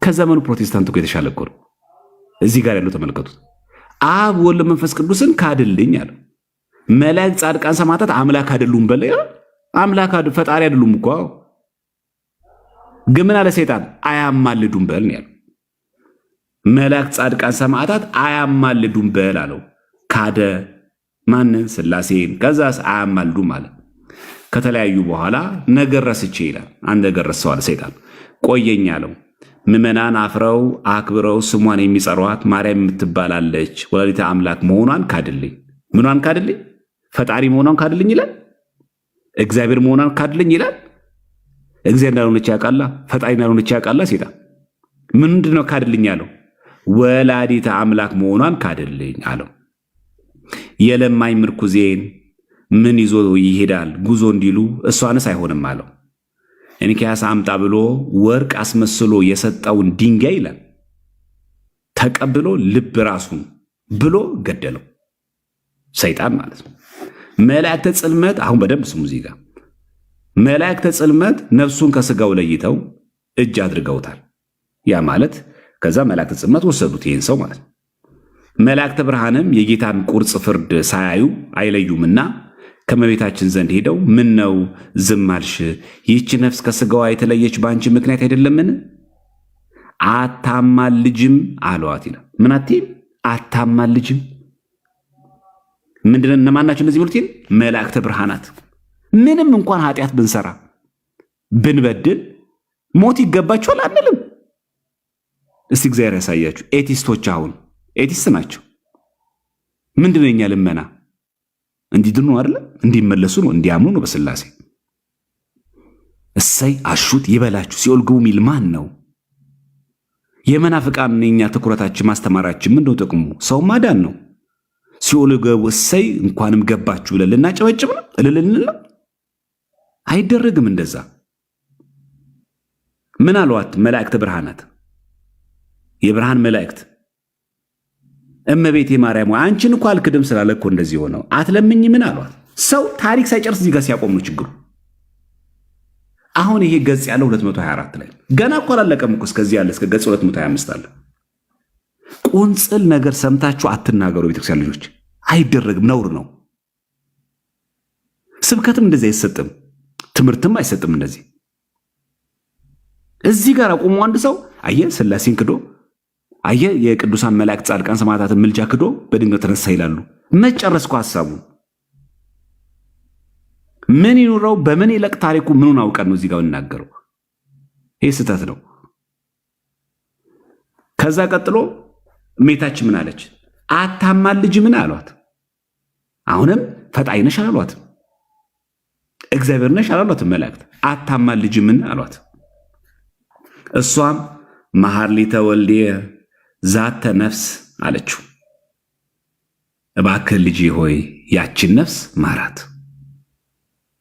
ከዘመኑ ፕሮቴስታንት እኮ የተሻለ እኮ ነው። እዚህ ጋር ያለው ተመልከቱት። አብ ወልድ መንፈስ ቅዱስን ካድልኝ አለው። መላእክት ጻድቃን ሰማዕታት አምላክ አይደሉም በል ያለው። አምላክ ፈጣሪ አይደሉም እኮ። ግን ምን አለ ሰይጣን? አያማልዱም በል ነው ያለው። መላእክት ጻድቃን ሰማዕታት አያማልዱም በል አለው። ካደ ማንን? ሥላሴን። ከዛስ አያማልዱም አለ። ከተለያዩ በኋላ ነገር ረስቼ ይላል። አንድ ነገር ረሳው አለ ሰይጣን። ቆየኝ አለው። ምዕመናን አፍረው አክብረው ስሟን የሚጸሯት ማርያም የምትባላለች ወላዲተ አምላክ መሆኗን ካድልኝ። ምኗን ካድልኝ? ፈጣሪ መሆኗን ካድልኝ ይላል። እግዚአብሔር መሆኗን ካድልኝ ይላል። እግዚአብሔር እንዳልሆነች ያውቃላ፣ ፈጣሪ እንዳልሆነች ያውቃላ ሰይጣን። ምንድን ነው ካድልኝ አለው? ወላዲተ አምላክ መሆኗን ካድልኝ አለው። የለማኝ ምርኩዜን ምን ይዞ ይሄዳል ጉዞ እንዲሉ እሷንስ አይሆንም አለው። እንኪያስ አምጣ ብሎ ወርቅ አስመስሎ የሰጠውን ድንጋይ ይላል ተቀብሎ ልብ ራሱን ብሎ ገደለው። ሰይጣን ማለት ነው። መላእክተ ጽልመት አሁን በደንብ ስሙ እዚህ ጋር መላእክተ ጽልመት ነፍሱን ከስጋው ለይተው እጅ አድርገውታል። ያ ማለት ከዛ መላእክተ ጽልመት ወሰዱት ይህን ሰው ማለት ነው። መላእክተ ብርሃንም የጌታን ቁርጽ ፍርድ ሳያዩ አይለዩምና ከመቤታችን ዘንድ ሄደው ምን ነው ዝም አልሽ? ይህች ነፍስ ከስጋዋ የተለየች በአንቺ ምክንያት አይደለምን? አታማልጅም አለዋት ይላል። ምን አትይም? አታማልጅም። ምንድን እነማን ናቸው እነዚህ ብሉት? መላእክተ ብርሃናት። ምንም እንኳን ኃጢአት ብንሰራ ብንበድል ሞት ይገባቸዋል አንልም። እስቲ እግዚአብሔር ያሳያችሁ። ኤቲስቶች አሁን ኤቲስት ናቸው። ምንድን ነው የኛ ልመና? እንዲድኑ አይደለም እንዲመለሱ ነው፣ እንዲያምኑ ነው በስላሴ። እሰይ አሹት ይበላችሁ ሲኦል ግቡ ሚል ማን ነው? የመናፍቃን የኛ ትኩረታችን ማስተማራችን ምንድነው ጥቅሙ? ሰው ማዳን ነው። ሲኦል ገቡ እሰይ እንኳንም ገባችሁ ብለን ልናጨበጭብ ነው? እልልንል ነው? አይደረግም እንደዛ። ምን አሏት መላእክት ብርሃናት? የብርሃን መላእክት እመቤቴ ማርያም አንቺን እኮ አልክድም ስላለ እኮ እንደዚህ ሆነው አትለምኝ ምን አሏት? ሰው ታሪክ ሳይጨርስ እዚህ ጋር ሲያቆም ነው ችግሩ። አሁን ይሄ ገጽ ያለው 224 ላይ ገና እኮ አላለቀም እኮ እስከዚህ ያለ እስከ ገጽ 225 አለ። ቁንጽል ነገር ሰምታችሁ አትናገሩ ቤተክርስቲያን ልጆች፣ አይደረግም፣ ነውር ነው። ስብከትም እንደዚህ አይሰጥም፣ ትምህርትም አይሰጥም እንደዚህ። እዚህ ጋር አቁሞ አንድ ሰው አየ ሥላሴን ክዶ አየ የቅዱሳን መላእክት ጻድቃን ሰማዕታትን ምልጃ ክዶ በድንገት ተነሳ ይላሉ። መጨረስኩ ሐሳቡ ምን ይኑረው በምን ይለቅ ታሪኩ ምኑን አውቀን ነው እዚህ ጋር እናገረው? ይሄ ስህተት ነው። ከዛ ቀጥሎ እመቤታችን ምን አለች? አታማልጅ ምን አሏት? አሁንም ፈጣሪ ነሽ አሏት፣ እግዚአብሔር ነሽ አሏት መላእክት። አታማልጅ ምን አሏት? እሷም መሐርሊተ ወልድየ ዛተ ነፍስ አለችው። እባክህ ልጅ ሆይ ያችን ነፍስ ማራት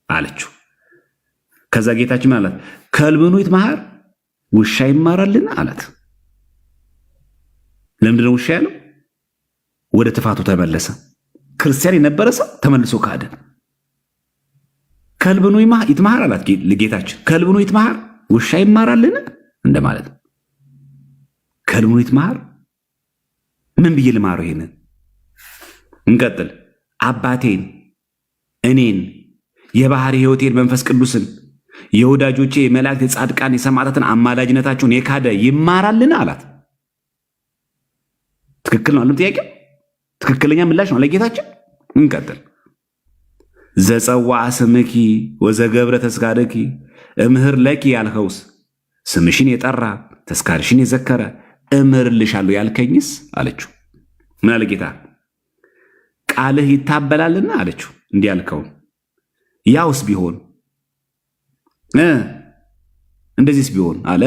አለችው። ከዛ ጌታችን አላት ከልብኑ ይትመሃር ውሻ ይማራልን አላት። ለምንድነው ውሻ ያለው? ወደ ትፋቱ ተመለሰ። ክርስቲያን የነበረ ሰው ተመልሶ ካደ። ከልብኑ ይትመሃር አላት ጌታችን። ከልብኑ ይትመሃር ውሻ ይማራልን እንደማለት ነው። ከልብኑ ይትመሃር ምን ብዬ ልማረው? ይሄንን እንቀጥል። አባቴን እኔን የባህሪ ሕይወቴን መንፈስ ቅዱስን የወዳጆቼ የመላእክት የጻድቃን የሰማዕታትን አማላጅነታቸውን የካደ ይማራልን አላት። ትክክል ነው አለም ጥያቄ ትክክለኛ ምላሽ ነው ለጌታችን። እንቀጥል። ዘጸዋዐ ስምኪ ወዘገብረ ተስካረኪ እምህር ለኪ ያልኸውስ ስምሽን የጠራ ተስካርሽን የዘከረ እምርልሻለሁ ያልከኝስ አለችው። ምን አለ ጌታ? ቃልህ ይታበላልና አለችው። እንዲህ ያልከውን ያውስ ቢሆን እንደዚህስ ቢሆን አለ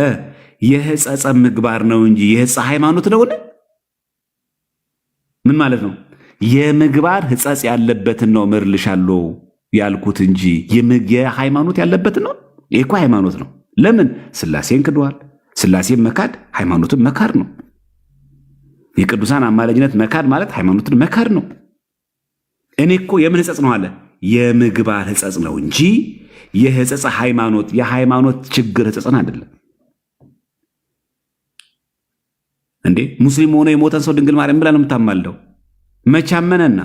የሕጸጸ ምግባር ነው እንጂ የሕጸ ሃይማኖት ነውን? ምን ማለት ነው? የምግባር ሕጸጽ ያለበትን ነው እምርልሻለሁ ያልኩት እንጂ የሃይማኖት ያለበትን ነው። ይሄ እኮ ሃይማኖት ነው። ለምን? ሥላሴን ክዷል። ሥላሴን መካድ ሃይማኖትን መካድ ነው። የቅዱሳን አማላጅነት መካድ ማለት ሃይማኖትን መካድ ነው። እኔ እኮ የምን ሕጸጽ ነው አለ? የምግባር ሕጸጽ ነው እንጂ የሕጸጽ ሃይማኖት የሃይማኖት ችግር ሕጸጽን አይደለም። እንዴ ሙስሊም ሆኖ የሞተን ሰው ድንግል ማርያም ብላ ነው የምታማልደው? መቼ አመነና?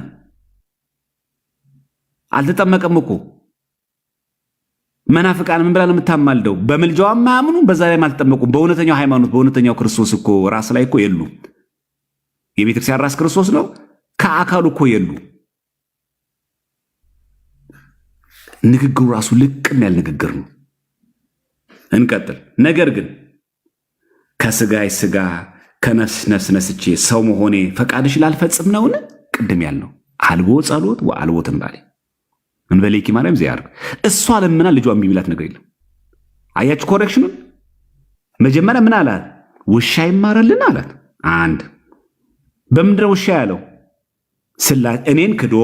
አልተጠመቀም እኮ። መናፍቃን ምን ብላ ነው የምታማልደው? በምልጃዋ ማያምኑ በዛ ላይ አልተጠመቁም። በእውነተኛው ሃይማኖት በእውነተኛው ክርስቶስ እኮ ራስ ላይ እኮ የሉ። የቤተክርስቲያን ራስ ክርስቶስ ነው። ከአካሉ እኮ የሉ። ንግግሩ ራሱ ልቅም ያለ ንግግር ነው። እንቀጥል። ነገር ግን ከስጋይ ስጋ ከነፍስ ነፍስ ነስቼ ሰው መሆኔ ፈቃድሽ ላልፈጽም ነውን? ቅድም ያልነው አልቦ ጸሎት ወአልቦ ትንባሌ እንበሌኪ ማርያም ዚያር እሷ ለምና ልጇ የሚብላት ነገር የለም። አያችሁ ኮሬክሽኑን። መጀመሪያ ምን አላት? ውሻ ይማራልን አላት። አንድ በምንድነው ውሻ ያለው? እኔን ክዶ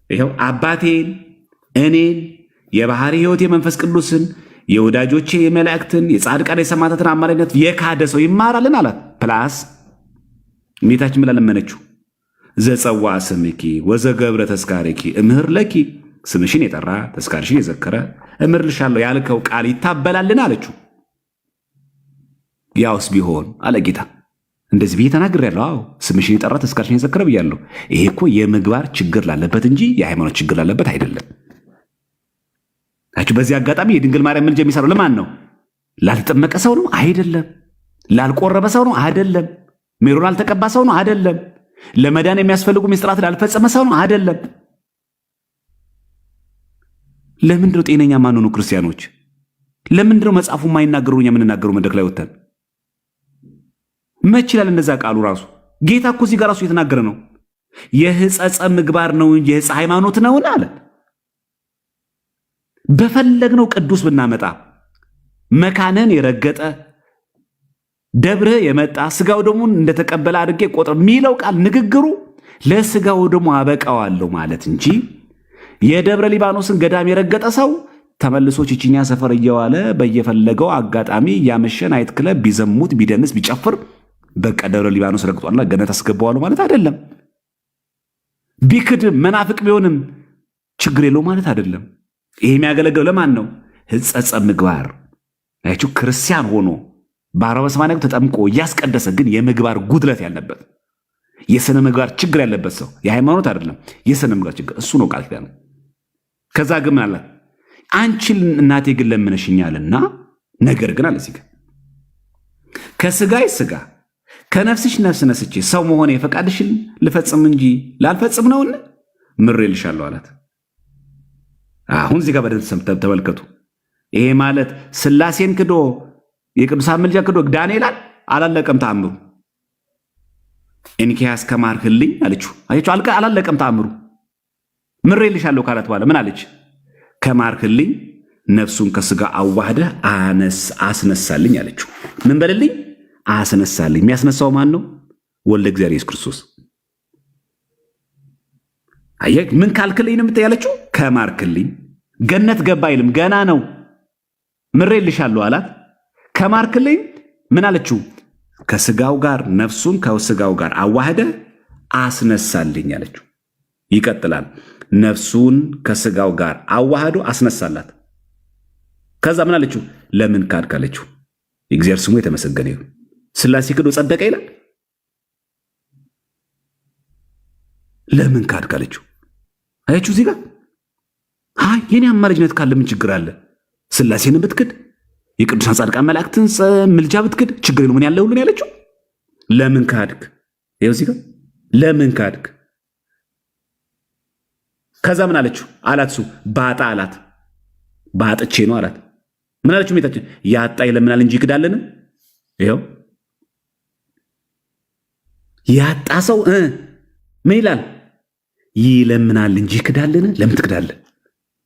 ይኸው አባቴን እኔን የባህሪ ሕይወት የመንፈስ ቅዱስን የወዳጆቼ የመላእክትን የጻድቃን የሰማዕታትን አማላጅነት የካደ ሰው ይማራልን አላት። ፕላስ እመቤታችን ብላ ለመነችው ዘጸዋዐ ስምኪ ወዘገብረ ተስካረኪ እምህር ለኪ ስምሽን የጠራ ተስካርሽን የዘከረ እምርልሻለሁ ያልከው ቃል ይታበላልን አለችው። ያውስ ቢሆን አለ ጌታ። እንደዚህ ብዬ ተናግሬያለሁ። አዎ ስምሽን የጠራ ተስካርሽን የዘከረ ብያለሁ። ይሄ እኮ የምግባር ችግር ላለበት እንጂ የሃይማኖት ችግር ላለበት አይደለም። በዚህ አጋጣሚ የድንግል ማርያም ምልጃ የሚሰራው ለማን ነው? ላልተጠመቀ ሰው ነው? አይደለም። ላልቆረበ ሰው ነው? አይደለም። ሜሮን ላልተቀባ ሰው ነው? አይደለም። ለመዳን የሚያስፈልጉ ምስጢራት ላልፈጸመ ሰው ነው? አይደለም። ለምንድነው ጤነኛ ማንሆኑ ክርስቲያኖች? ለምንድነው መጽሐፉ የማይናገሩ እኛ የምንናገረው መድረክ ላይ ወተን? መች ይላል እንደዛ ቃሉ ራሱ? ጌታ እኮ እዚህ ጋር ራሱ የተናገረ ነው። የሕጸጸ ምግባር ነው እንጂ የሕጸ ሃይማኖት ነውን አለ። በፈለግነው ቅዱስ ብናመጣ መካነን የረገጠ ደብርህ የመጣ ስጋው ደሙን እንደተቀበለ አድርጌ ቆጥር የሚለው ቃል ንግግሩ ለስጋው ደሙ አበቃዋለሁ ማለት እንጂ የደብረ ሊባኖስን ገዳም የረገጠ ሰው ተመልሶ ቺቺኛ ሰፈር እየዋለ በየፈለገው አጋጣሚ ያመሸ ናይት ክለብ ቢዘሙት ቢደንስ ቢጨፍር በቃ ደብረ ሊባኖስ ረግጧልና ገነት አስገባዋለሁ ማለት አይደለም። ቢክድ መናፍቅ ቢሆንም ችግር የለው ማለት አይደለም። ይሄ የሚያገለግለው ለማን ነው? ሕጸጸ ምግባር አያችሁ፣ ክርስቲያን ሆኖ በ48 ተጠምቆ እያስቀደሰ ግን የምግባር ጉድለት ያለበት የሥነ ምግባር ችግር ያለበት ሰው የሃይማኖት አይደለም የሥነ ምግባር ችግር እሱ ነው ቃል ኪዳኑ። ከዛ ግን አለ አንቺ እናቴ ግን ለምነሽኛልና ነገር ግን አለ ሲጋ ከስጋይ ስጋ ከነፍስሽ ነፍስ ነስቼ ሰው መሆን የፈቃድሽን ልፈጽም እንጂ ላልፈጽም ነውን ምሬልሻለሁ አላት። አሁን እዚህ ጋር በደንብ ተመልከቱ። ይሄ ማለት ሥላሴን ክዶ የቅዱሳን ምልጃ ክዶ ዳንኤል አላለቀም ተአምሩ። እንኪያስ ከማርክልኝ አለችው። አያችሁ አላለቀም ተአምሩ። ምሬልሻለሁ ካላት በኋላ ምን አለች? ከማርክልኝ ነፍሱን ከስጋ አዋህደህ አስነሳልኝ አለችው። ምን በልልኝ? አስነሳልኝ። የሚያስነሳው ማን ነው? ወልደ እግዚአብሔር ኢየሱስ ክርስቶስ። አየህ ምን ካልክልኝ ነው የምትያለችው? ከማርክልኝ ገነት ገባ አይልም፣ ገና ነው። ምሬልሻለሁ አላት። ከማርክልኝ ምን አለችው? ከስጋው ጋር ነፍሱን ከስጋው ጋር አዋህደ አስነሳልኝ አለችው። ይቀጥላል። ነፍሱን ከስጋው ጋር አዋህዶ አስነሳላት። ከዛ ምን አለችው? ለምን ካድክ አለችው። የእግዚአብሔር ስሙ የተመሰገነ ይሁን። ሥላሴ ክዶ ጸደቀ ይላል። ለምን ካድክ አለችው። አያችሁ እዚህ ጋር የኔ አማላጅነት ካለ ምን ችግር አለ? ሥላሴን ብትክድ የቅዱሳን ጻድቃን መላእክትን ምልጃ ብትክድ ችግር ነው። ምን ያለው ሁሉ ያለችው ለምን ካድክ? ይኸው እዚህ ጋር ለምን ካድክ? ከዛ ምን አለችው? አላት እሱ ባጣ አላት። ባጥቼ ነው አላት። ምን አለችው? ሜታችን ያጣ ይለምናል እንጂ ይክዳልን? ይኸው ያጣ ሰው ምን ይላል? ይለምናል እንጂ ይክዳልን? ለምን ትክዳለህ?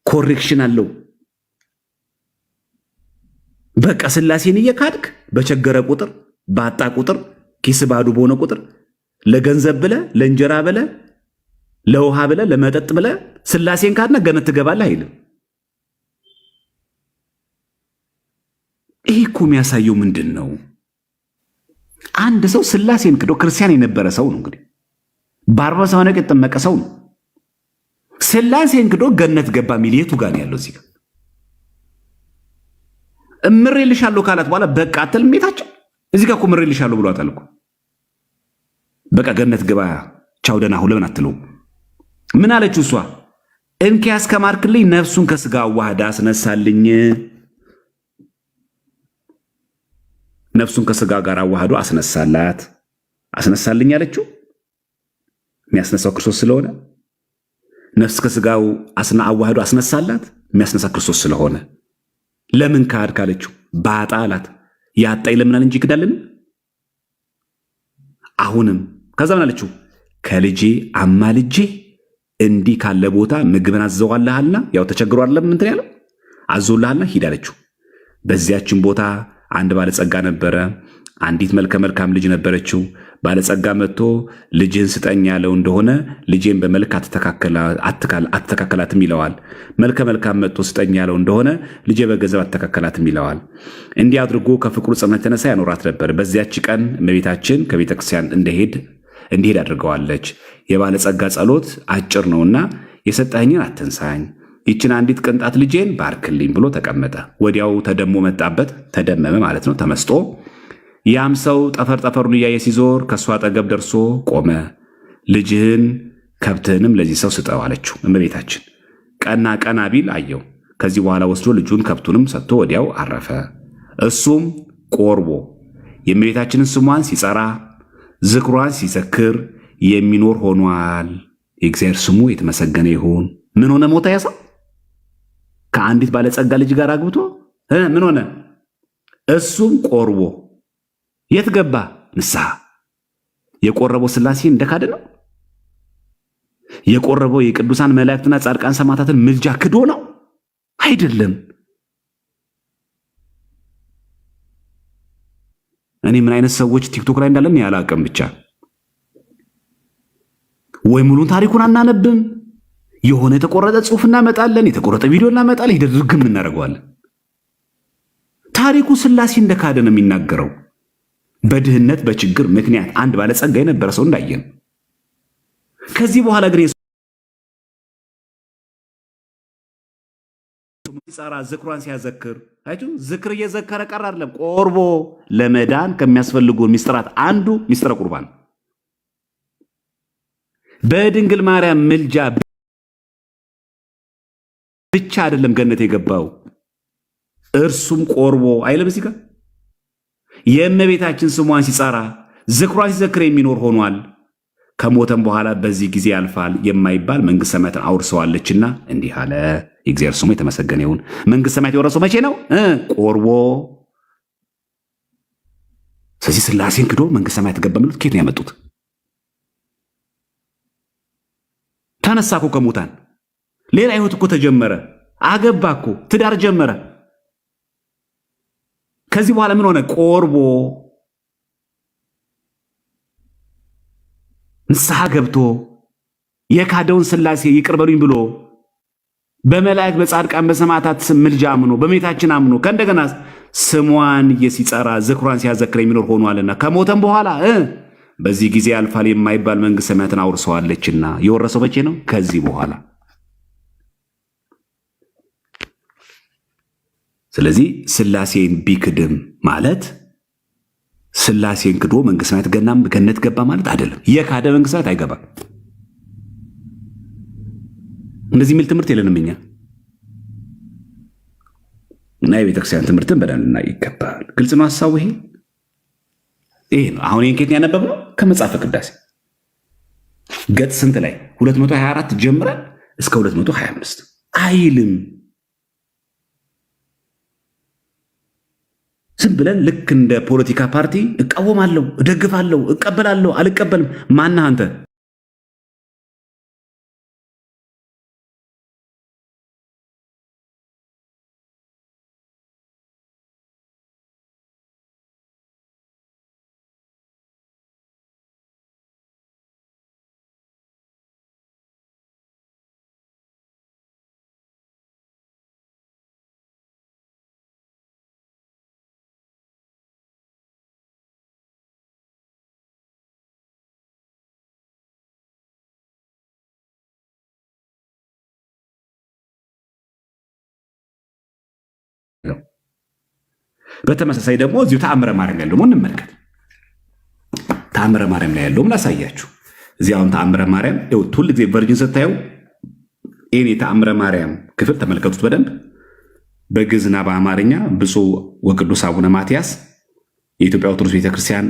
ኮሬክሽን አለው። በቃ ሥላሴን እየካድክ በቸገረ ቁጥር ባጣ ቁጥር ኪስ ባዶ በሆነ ቁጥር ለገንዘብ ብለ ለእንጀራ ብለ ለውሃ ብለ ለመጠጥ ብለ ሥላሴን ካድና ገነት ትገባለህ አይልም። ይህ እኮ የሚያሳየው ምንድን ነው? አንድ ሰው ሥላሴን ክዶ ክርስቲያን የነበረ ሰው ነው። እንግዲህ በ48 የተጠመቀ ሰው ነው። ሥላሴን ክዶ ገነት ገባ የሚል የቱ ጋር ነው ያለው? እዚህ ጋር እምሬልሻለሁ ካላት በኋላ በቃ አትልም ቤታችን። እዚህ ጋር እኮ እምሬልሻለሁ ብሏታል እኮ። በቃ ገነት ግባ ቻው ደህና ሁን ለምን አትለው? ምን አለችው እሷ? እንኪያስ ከማርክልኝ ነፍሱን ከስጋ አዋህዳ አስነሳልኝ። ነፍሱን ከስጋ ጋር አዋህዶ አስነሳልኝ አለችው። የሚያስነሳው ክርስቶስ ስለሆነ ነፍስ ከስጋው አዋህዶ አስነሳላት። የሚያስነሳ ክርስቶስ ስለሆነ ለምን ካድክ አለችው። ባጣ አላት። ያጣ ይለምናል እንጂ ይክዳልን? አሁንም ከዛ ምን አለችው? ከልጄ አማልጄ እንዲህ ካለ ቦታ ምግብን አዘዋልሃልና፣ ያው ተቸግሮ አይደለም እንትን ያለው አዞልሃልና ሂድ አለችው። በዚያችን ቦታ አንድ ባለጸጋ ነበረ። አንዲት መልከ መልካም ልጅ ነበረችው። ባለጸጋ መጥቶ ልጅህን ስጠኝ ያለው እንደሆነ ልጄን በመልክ አትተካከላትም ይለዋል። መልከ መልካም መጥቶ ስጠኝ ያለው እንደሆነ ልጄ በገንዘብ አትተካከላትም ይለዋል። እንዲህ አድርጎ ከፍቅሩ ጽናት የተነሳ ያኖራት ነበር። በዚያች ቀን እመቤታችን ከቤተክርስቲያን እንዲሄድ አድርገዋለች። የባለጸጋ ጸሎት አጭር ነውና የሰጠኸኝን አትንሳኝ፣ ይችን አንዲት ቅንጣት ልጄን ባርክልኝ ብሎ ተቀመጠ። ወዲያው ተደሞ መጣበት። ተደመመ ማለት ነው ተመስጦ። ያም ሰው ጠፈር ጠፈሩን እያየ ሲዞር ከእሱ አጠገብ ደርሶ ቆመ። ልጅህን ከብትህንም ለዚህ ሰው ስጠው አለችው እመቤታችን። ቀና ቀና ቢል አየው። ከዚህ በኋላ ወስዶ ልጁን ከብቱንም ሰጥቶ ወዲያው አረፈ። እሱም ቆርቦ የእመቤታችንን ስሟን ሲጸራ ዝክሯን ሲዘክር የሚኖር ሆኗል። የእግዚአብሔር ስሙ የተመሰገነ ይሁን። ምን ሆነ? ሞተ። ያሰው ከአንዲት ባለጸጋ ልጅ ጋር አግብቶ ምን ሆነ? እሱም ቆርቦ የት ገባ? ንስሐ። የቆረበው ሥላሴ እንደካደ ነው። የቆረበው የቅዱሳን መላእክትና ጻድቃን ሰማዕታትን ምልጃ ክዶ ነው አይደለም። እኔ ምን አይነት ሰዎች ቲክቶክ ላይ እንዳለን ያላቀም ብቻ ወይ ሙሉን ታሪኩን አናነብም፣ የሆነ የተቆረጠ ጽሑፍ እናመጣለን፣ የተቆረጠ ቪዲዮ እናመጣለን፣ ይደርግም እናደርገዋለን። ታሪኩ ስላሴ እንደካደ ነው የሚናገረው። በድህነት በችግር ምክንያት አንድ ባለጸጋ የነበረ ሰው እንዳየን። ከዚህ በኋላ ግን ሲጻራ ዝክሯን ሲያዘክር አይቱ ዝክር እየዘከረ ቀር አይደለም። ቆርቦ ለመዳን ከሚያስፈልጉ ሚስጥራት አንዱ ሚስጥረ ቁርባን በድንግል ማርያም ምልጃ ብቻ አይደለም ገነት የገባው እርሱም ቆርቦ አይለም። እዚህ ጋር የእመቤታችን ስሟን ሲጻራ ዝክሯን ሲዘክር የሚኖር ሆኗል። ከሞተም በኋላ በዚህ ጊዜ ያልፋል የማይባል መንግስት ሰማያትን አውርሰዋለችና እንዲህ አለ። የእግዚአብሔር ስሙ የተመሰገነ ይሁን። መንግስት ሰማያት የወረሰው መቼ ነው? ቆርቦ። ስለዚህ ስላሴን ክዶ መንግስት ሰማያት ገባ የሚሉት ከየት ነው ያመጡት? ተነሳ እኮ ከሙታን ሌላ ህይወት እኮ ተጀመረ። አገባ እኮ ትዳር ጀመረ። ከዚህ በኋላ ምን ሆነ? ቆርቦ ንስሐ ገብቶ የካደውን ስላሴ ይቅር በሉኝ ብሎ በመላእክት በጻድቃን በሰማዕታት ስም ምልጃ አምኖ በእመቤታችን አምኖ ከእንደገና ስሟን ሲጸራ ዝክሯን ሲያዘክር የሚኖር ሆኗልና ከሞተም በኋላ በዚህ ጊዜ ያልፋል የማይባል መንግስት ሰማያትን አውርሰዋለችና የወረሰው መቼ ነው? ከዚህ በኋላ። ስለዚህ ስላሴን ቢክድም ማለት ስላሴን ክዶ መንግስት ሰማያት ገነት ገባ ማለት አይደለም። የካደ መንግስት ሰማያት አይገባም። እንደዚህ የሚል ትምህርት የለንም እኛ እና የቤተክርስቲያን ትምህርትን በደንብ ይገባል። ግልጽ ነው ሀሳቡ። ይሄ ነው። አሁን ይህን ከየት ያነበብነው? ከመጽሐፈ ቅዳሴ ገጽ ስንት ላይ 224 ጀምረን እስከ 225 አይልም። ዝም ብለን ልክ እንደ ፖለቲካ ፓርቲ እቃወማለሁ፣ እደግፋለሁ፣ እቀበላለሁ፣ አልቀበልም። ማነህ አንተ? በተመሳሳይ ደግሞ እዚሁ ተአምረ ማርያም ያለው እንመልከት። ተአምረ ማርያም ላይ ያለውም ላሳያችሁ። እዚህ አሁን ተአምረ ማርያም ሁል ጊዜ ቨርጅን ስታየው ይህን የተአምረ ማርያም ክፍል ተመልከቱት በደንብ በግዕዝና በአማርኛ ብፁዕ ወቅዱስ አቡነ ማትያስ የኢትዮጵያ ኦርቶዶክስ ቤተክርስቲያን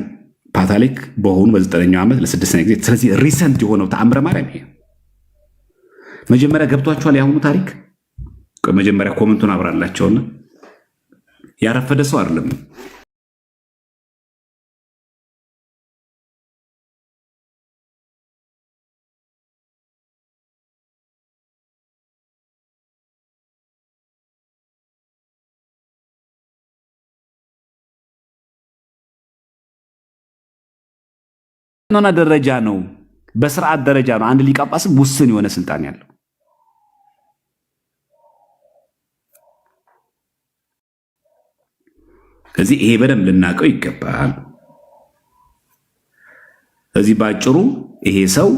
ፓትርያርክ በሆኑ በ9ኛው ዓመት ለ6ኛ ጊዜ። ስለዚህ ሪሰንት የሆነው ተአምረ ማርያም ይሄ መጀመሪያ ገብቷችኋል? የአሁኑ ታሪክ መጀመሪያ ኮመንቱን አብራላቸውና ያረፈደ ሰው አይደለም። ሆነ ደረጃ ነው፣ በስርዓት ደረጃ ነው። አንድ ሊቀ ጳጳስም ውስን የሆነ ስልጣን ያለው። ስለዚህ ይሄ በደንብ ልናውቀው ይገባል። ስለዚህ ባጭሩ ይሄ ሰው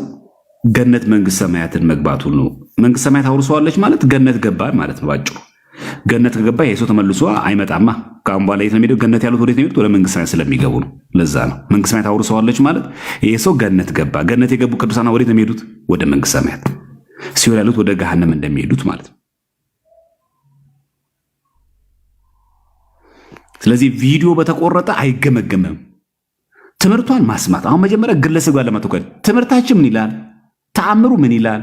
ገነት መንግስት ሰማያትን መግባቱ ነው። መንግስት ሰማያት አውርሰዋለች ማለት ገነት ገባ ማለት ነው ባጭሩ። ገነት ከገባ ይሄ ሰው ተመልሶ አይመጣማ። ከአሁን በኋላ የት ነው የሚሄደው? ገነት ያሉት ወዴት ነው የሚሄዱት? ወደ መንግስት ሰማያት ስለሚገቡ ነው። ለዛ ነው መንግስት ሰማያት አውርሰዋለች ማለት ይሄ ሰው ገነት ገባ። ገነት የገቡ ቅዱሳን ወዴት ነው የሚሄዱት? ወደ መንግስት ሰማያት። ሲኦል ያሉት ወደ ገሃነም እንደሚሄዱት ማለት ነው። ስለዚህ ቪዲዮ በተቆረጠ አይገመገምም። ትምህርቷን ማስማት አሁን መጀመሪያ ግለሰብ ጋር ለማተኮር ትምህርታችን ምን ይላል? ተአምሩ ምን ይላል?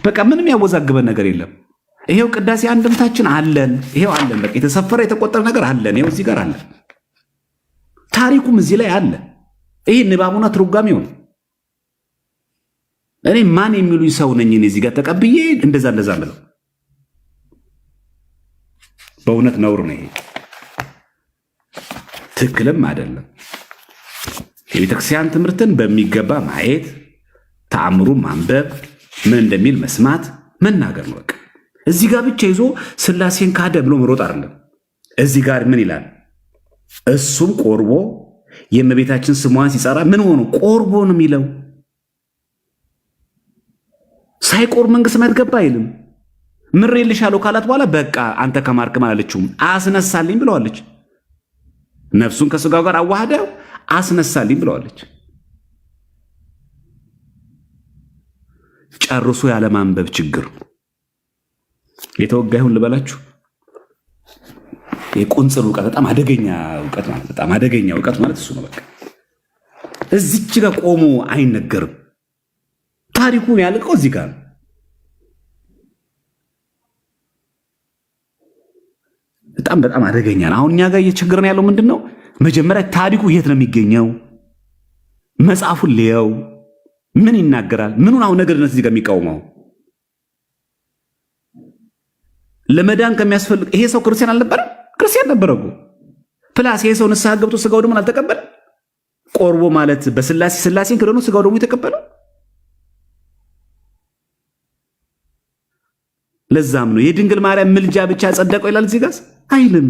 በቃ ምንም ያወዛግበን ነገር የለም። ይሄው ቅዳሴ አንድምታችን አለን። ይሄው አለን። በቃ የተሰፈረ የተቆጠረ ነገር አለን። ይሄው እዚህ ጋር አለ። ታሪኩም እዚህ ላይ አለ። ይሄ ንባቡና ትርጓሜው ነው። እኔ ማን የሚሉኝ ሰው ነኝ እዚህ ጋር ተቀብዬ እንደዛ ምለው? በእውነት ነውር ነው ይሄ፣ ትክክልም አይደለም። የቤተክርስቲያን ትምህርትን በሚገባ ማየት፣ ተአምሩን ማንበብ፣ ምን እንደሚል መስማት፣ መናገር ነው። በቃ እዚህ ጋር ብቻ ይዞ ሥላሴን ካደ ብሎ መሮጥ አይደለም። እዚህ ጋር ምን ይላል? እሱም ቆርቦ የእመቤታችን ስሟን ሲጸራ ምን ሆኖ ቆርቦ ነው የሚለው። ሳይቆርብ መንግሥተ ሰማያት ገባ አይልም። ምሬልሻለሁ ካላት በኋላ በቃ አንተ ከማርክም አላለችውም፣ አስነሳልኝ ብለዋለች። ነፍሱን ከሥጋው ጋር አዋህደው አስነሳልኝ ብለዋለች። ጨርሶ ያለማንበብ ችግር የተወጋ ይሁን ልበላችሁ። የቁንጽል እውቀት በጣም አደገኛ እውቀት ማለት በጣም አደገኛ እውቀት ማለት እሱ ነው። በቃ እዚች ጋር ቆሞ አይነገርም። ታሪኩ ያልቀው እዚህ ጋር ነው። በጣም አደገኛ ነው። አሁን እኛ ጋር እየቸገረን ያለው ምንድን ነው? መጀመሪያ ታሪኩ የት ነው የሚገኘው? መጽሐፉን ልየው፣ ምን ይናገራል? ምኑን አሁን ነገርነት እዚህ ጋር የሚቃወመው ለመዳን ከሚያስፈልግ ይሄ ሰው ክርስቲያን አልነበረም? ክርስቲያን ነበረ እኮ። ፕላስ ይሄ ሰው ንስሐ ገብቶ ስጋው ደግሞ አልተቀበለም። ቆርቦ ማለት ስላሴን ክደኖ ስጋው ደግሞ የተቀበለው። ለዛም ነው የድንግል ማርያም ምልጃ ብቻ ጸደቀው ይላል እዚህ ጋር አይልም።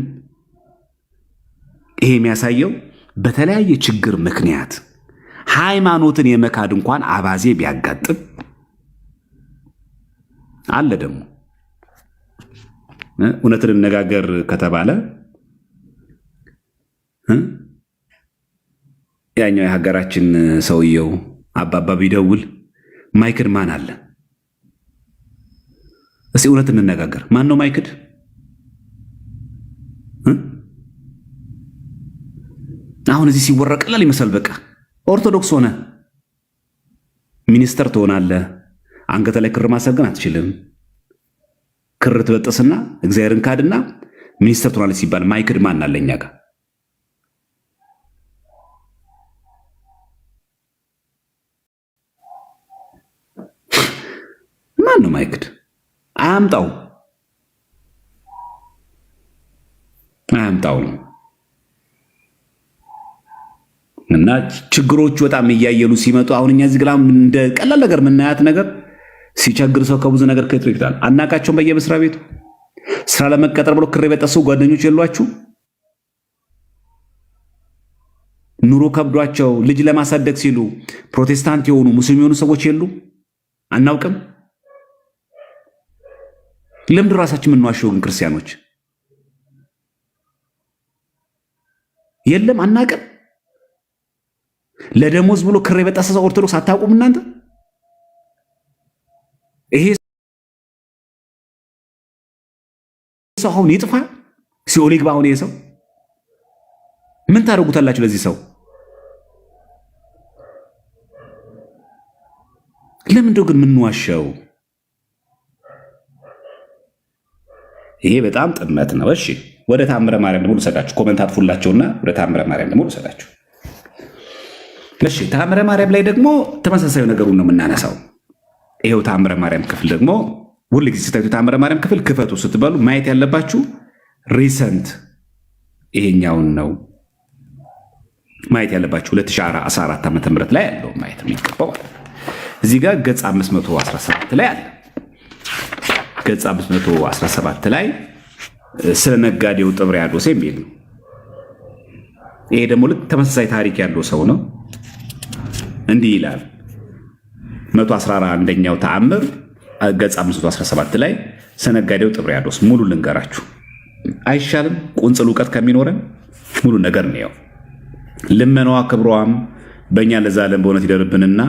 ይሄ የሚያሳየው በተለያየ ችግር ምክንያት ሃይማኖትን የመካድ እንኳን አባዜ ቢያጋጥም አለ። ደግሞ እውነትን እንነጋገር ከተባለ ያኛው የሀገራችን ሰውየው አባባ ቢደውል ማይክድ ማን አለ? እስቲ እውነት እንነጋገር። ማን ነው ማይክድ? አሁን እዚህ ሲወረቀላል ይመስል በቃ ኦርቶዶክስ ሆነ ሚኒስተር ትሆናለህ። አንገተ ላይ ክር ማሰር ግን አትችልም። ክር ትበጥስና እግዚአብሔርን ካድና ሚኒስተር ትሆናለህ ሲባል ማይክድ ማን አለ? እኛ ጋር ማን ነው ማይክድ? አያምጣው ነው። እና ችግሮቹ በጣም እያየሉ ሲመጡ አሁን እኛ እዚህ ግላም እንደ ቀላል ነገር የምናያት ነገር ሲቸግር ሰው ከብዙ ነገር ከየት ይክታል። አናቃቸውም። በየመስሪያ ቤቱ ስራ ለመቀጠር ብሎ ክር የበጠሱ ጓደኞች የሏችሁ? ኑሮ ከብዷቸው ልጅ ለማሳደግ ሲሉ ፕሮቴስታንት የሆኑ ሙስሊም የሆኑ ሰዎች የሉ? አናውቅም። ለምንድን ራሳችን የምንዋሸው ግን ክርስቲያኖች? የለም አናውቅም። ለደሞዝ ብሎ ክር የበጠሰ ሰው ኦርቶዶክስ አታውቁም እናንተ? ይሄ ሰው አሁን ይጥፋ ሲኦል ይግባ። አሁን ይሄ ሰው ምን ታደርጉታላችሁ ለዚህ ሰው? ለምንድነው ግን የምንዋሸው? ይሄ በጣም ጥመት ነው። እሺ ወደ ታምረ ማርያም ደግሞ ልሰዳችሁ። ኮመንት አጥፉላቸውና ወደ ታምረ ማርያም ደግሞ ልሰዳችሁ። እሺ ታምረ ማርያም ላይ ደግሞ ተመሳሳዩ ነገሩን ነው የምናነሳው። ይሄው ታምረ ማርያም ክፍል ደግሞ ሁል ጊዜ ስታዩት ታምረ ማርያም ክፍል ክፈቱ ስትባሉ ማየት ያለባችሁ ሪሰንት ይሄኛውን ነው ማየት ያለባችሁ። 2014 ዓ.ም ላይ ያለው ማየት የሚገባው እዚህ ጋር ገጽ 517 ላይ አለ። ገጽ 517 ላይ ስለ ነጋዴው ጥብርያዶስ የሚል ነው። ይሄ ደግሞ ልክ ተመሳሳይ ታሪክ ያለው ሰው ነው። እንዲህ ይላል 111ኛው ተአምር ገጽ 517 ላይ ስለ ነጋዴው ጥብርያዶስ ሙሉ ልንገራችሁ አይሻልም? ቁንጽል እውቀት ከሚኖረን ሙሉ ነገር ነው። ልመናዋ ክብሯም በእኛ ለዘላለም በእውነት ይደርብንና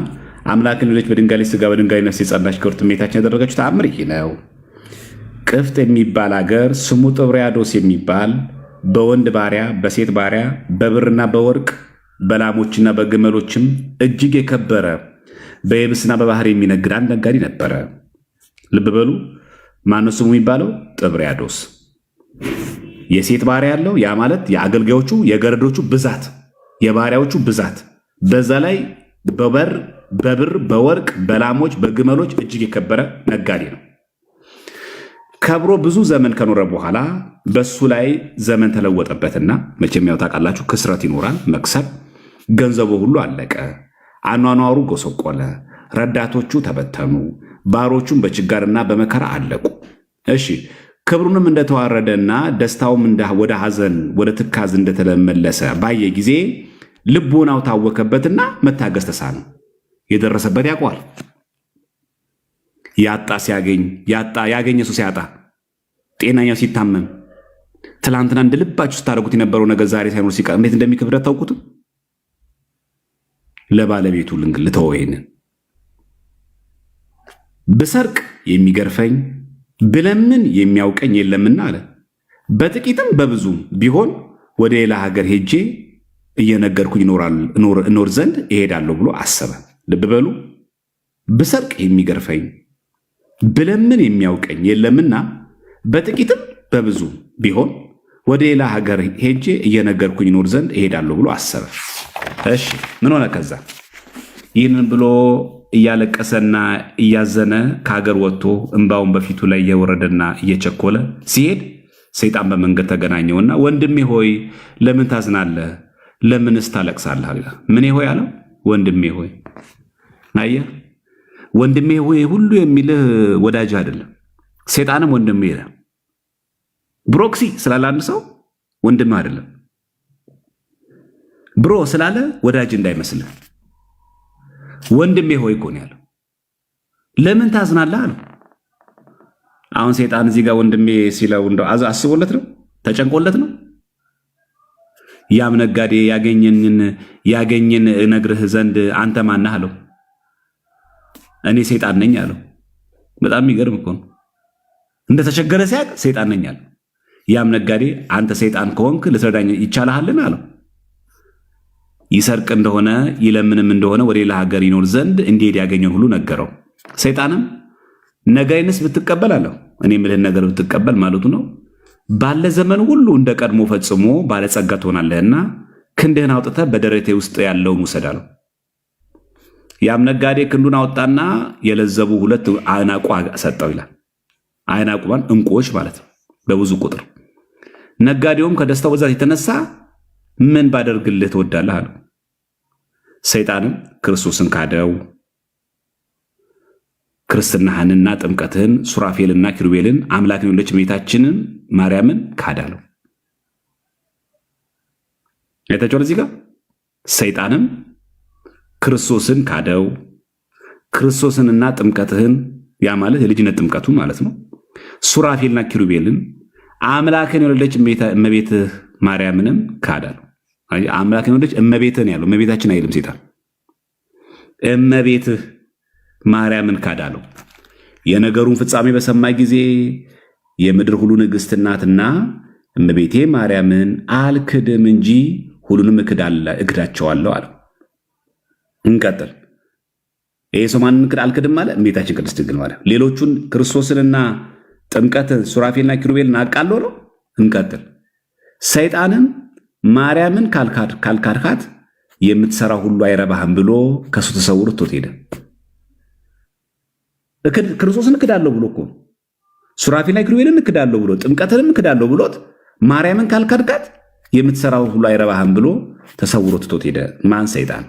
አምላክን ልጆች በድንጋይ ላይ ሥጋ በድንጋይ ነፍስ የጸናች ክብርት እመቤታችን ያደረገችው ተአምር ይህ ነው። ቅፍጥ የሚባል አገር ስሙ ጥብርያዶስ የሚባል በወንድ ባሪያ በሴት ባሪያ በብርና በወርቅ በላሞችና በግመሎችም እጅግ የከበረ በየብስና በባህር የሚነግድ አንድ ነጋዴ ነበረ። ልብ በሉ፣ ማነው ስሙ የሚባለው? ጥብርያዶስ። የሴት ባሪያ ያለው ያ ማለት የአገልጋዮቹ የገረዶቹ ብዛት የባሪያዎቹ ብዛት፣ በዛ ላይ በብር በወርቅ በላሞች በግመሎች እጅግ የከበረ ነጋዴ ነው። ከብሮ ብዙ ዘመን ከኖረ በኋላ በሱ ላይ ዘመን ተለወጠበትና መቼም ያው ታውቃላችሁ፣ ክስረት ይኖራል፣ መክሰብ። ገንዘቡ ሁሉ አለቀ፣ አኗኗሩ ጎሰቆለ፣ ረዳቶቹ ተበተኑ፣ ባሮቹም በችጋርና በመከራ አለቁ። እሺ ክብሩንም እንደተዋረደና ደስታውም ወደ ሐዘን ወደ ትካዝ እንደተመለሰ ባየ ጊዜ ልቦናው ታወከበትና መታገስ ተሳነው። የደረሰበት ያውቀዋል። ያጣ ሲያገኝ ያገኘ ሰው ሲያጣ፣ ጤናኛው ሲታመም፣ ትላንትና እንደ ልባችሁ ስታደርጉት የነበረው ነገር ዛሬ ሳይኖር ሲቀር እንዴት እንደሚከብድ አታውቁትም? ለባለቤቱ ልተወው ይሄንን። ብሰርቅ የሚገርፈኝ ብለምን የሚያውቀኝ የለምና አለ። በጥቂትም በብዙም ቢሆን ወደ ሌላ ሀገር ሄጄ እየነገርኩኝ እኖር ዘንድ እሄዳለሁ ብሎ አሰበ። ልብ በሉ፣ ብሰርቅ የሚገርፈኝ ብለምን የሚያውቀኝ የለምና በጥቂትም በብዙ ቢሆን ወደ ሌላ ሀገር ሄጄ እየነገርኩኝ እኖር ዘንድ እሄዳለሁ ብሎ አሰበ። እሺ ምን ሆነ? ከዛ ይህንን ብሎ እያለቀሰና እያዘነ ከሀገር ወጥቶ እንባውን በፊቱ ላይ እየወረደና እየቸኮለ ሲሄድ ሰይጣን በመንገድ ተገናኘውና ወንድሜ ሆይ ለምን ታዝናለህ? ለምንስ ታለቅሳለህ? ምን ሆይ አለው። ወንድሜ ሆይ። አየህ፣ ወንድሜ ሆይ ሁሉ የሚልህ ወዳጅ አይደለም። ሰይጣንም ወንድሜ ይላል። ብሮክሲ ስላለ አንድ ሰው ወንድም አይደለም። ብሮ ስላለ ወዳጅ እንዳይመስልህ። ወንድሜ ሆይ እኮ ነው ያለው። ለምን ታዝናለህ አለው። አሁን ሰይጣን እዚህ ጋር ወንድሜ ሲለው እንደው አስቦለት ነው? ተጨንቆለት ነው? ያም ነጋዴ ያገኘን እነግርህ ዘንድ አንተ ማነህ አለው። እኔ ሰይጣን ነኝ አለው። በጣም የሚገርም እኮ ነው። እንደተቸገረ ሲያቅ ሰይጣን ነኝ አለው። ያም ነጋዴ አንተ ሰይጣን ከሆንክ ልትረዳኝ ይቻልሃልን አለው። ይሰርቅ እንደሆነ ይለምንም እንደሆነ ወደ ሌላ ሀገር ይኖር ዘንድ እንዲሄድ ያገኘውን ሁሉ ነገረው። ሰይጣንም ነገሬንስ ብትቀበል አለው። እኔ የምልህን ነገር ብትቀበል ማለቱ ነው ባለ ዘመን ሁሉ እንደ ቀድሞ ፈጽሞ ባለጸጋ ትሆናለህና ክንድህን አውጥተህ በደረቴ ውስጥ ያለውን ውሰድ አለው። ያም ነጋዴ ክንዱን አወጣና የለዘቡ 2 አይናቁ ሰጠው ይላል። አይናቁ ማለት እንቁዎች ማለት ነው፣ በብዙ ቁጥር። ነጋዴውም ከደስታው ብዛት የተነሳ ምን ባደርግልህ ትወዳለህ አለው። ሰይጣንም ክርስቶስን ካደው። ክርስትናህንና ጥምቀትህን ሱራፌልና ኪሩቤልን አምላክን የወለደች እመቤታችንን ማርያምን ካዳለው። አይታችኋል እዚህ ጋር ሰይጣንም ክርስቶስን ካደው። ክርስቶስንና ጥምቀትህን፣ ያ ማለት የልጅነት ጥምቀቱ ማለት ነው። ሱራፌልና ኪሩቤልን አምላክን የወለደች እመቤትህ ማርያምንም ካዳለው። አምላክን የወለደች እመቤትህን ያለው እመቤታችን አይልም ሰይጣን። እመቤትህ ማርያምን ካዳለው። የነገሩን ፍጻሜ በሰማ ጊዜ የምድር ሁሉ ንግሥት ናትና እመቤቴ ማርያምን አልክድም እንጂ ሁሉንም እክዳቸዋለሁ አለ። እንቀጥል። ይሄ ሰው ማንን አልክድም አለ? እመቤታችን ቅድስት ድንግል ማርያም። ሌሎቹን ክርስቶስንና ጥምቀትን ሱራፌልና ኪሩቤልን አቃለው ነው። እንቀጥል። ሰይጣንን ማርያምን ካልካድካት የምትሰራው ሁሉ አይረባህም ብሎ ከሱ ተሰውሮ ትቶት ሄደ። ክርስቶስን እክዳለሁ ብሎ እኮ ሱራፌልና ኪሩቤልን እክዳለሁ ብሎ ጥምቀትንም እክዳለሁ ብሎት ማርያምን ካልካድካት የምትሰራው ሁሉ አይረባህም ብሎ ተሰውሮ ትቶት ሄደ። ማን? ሰይጣን።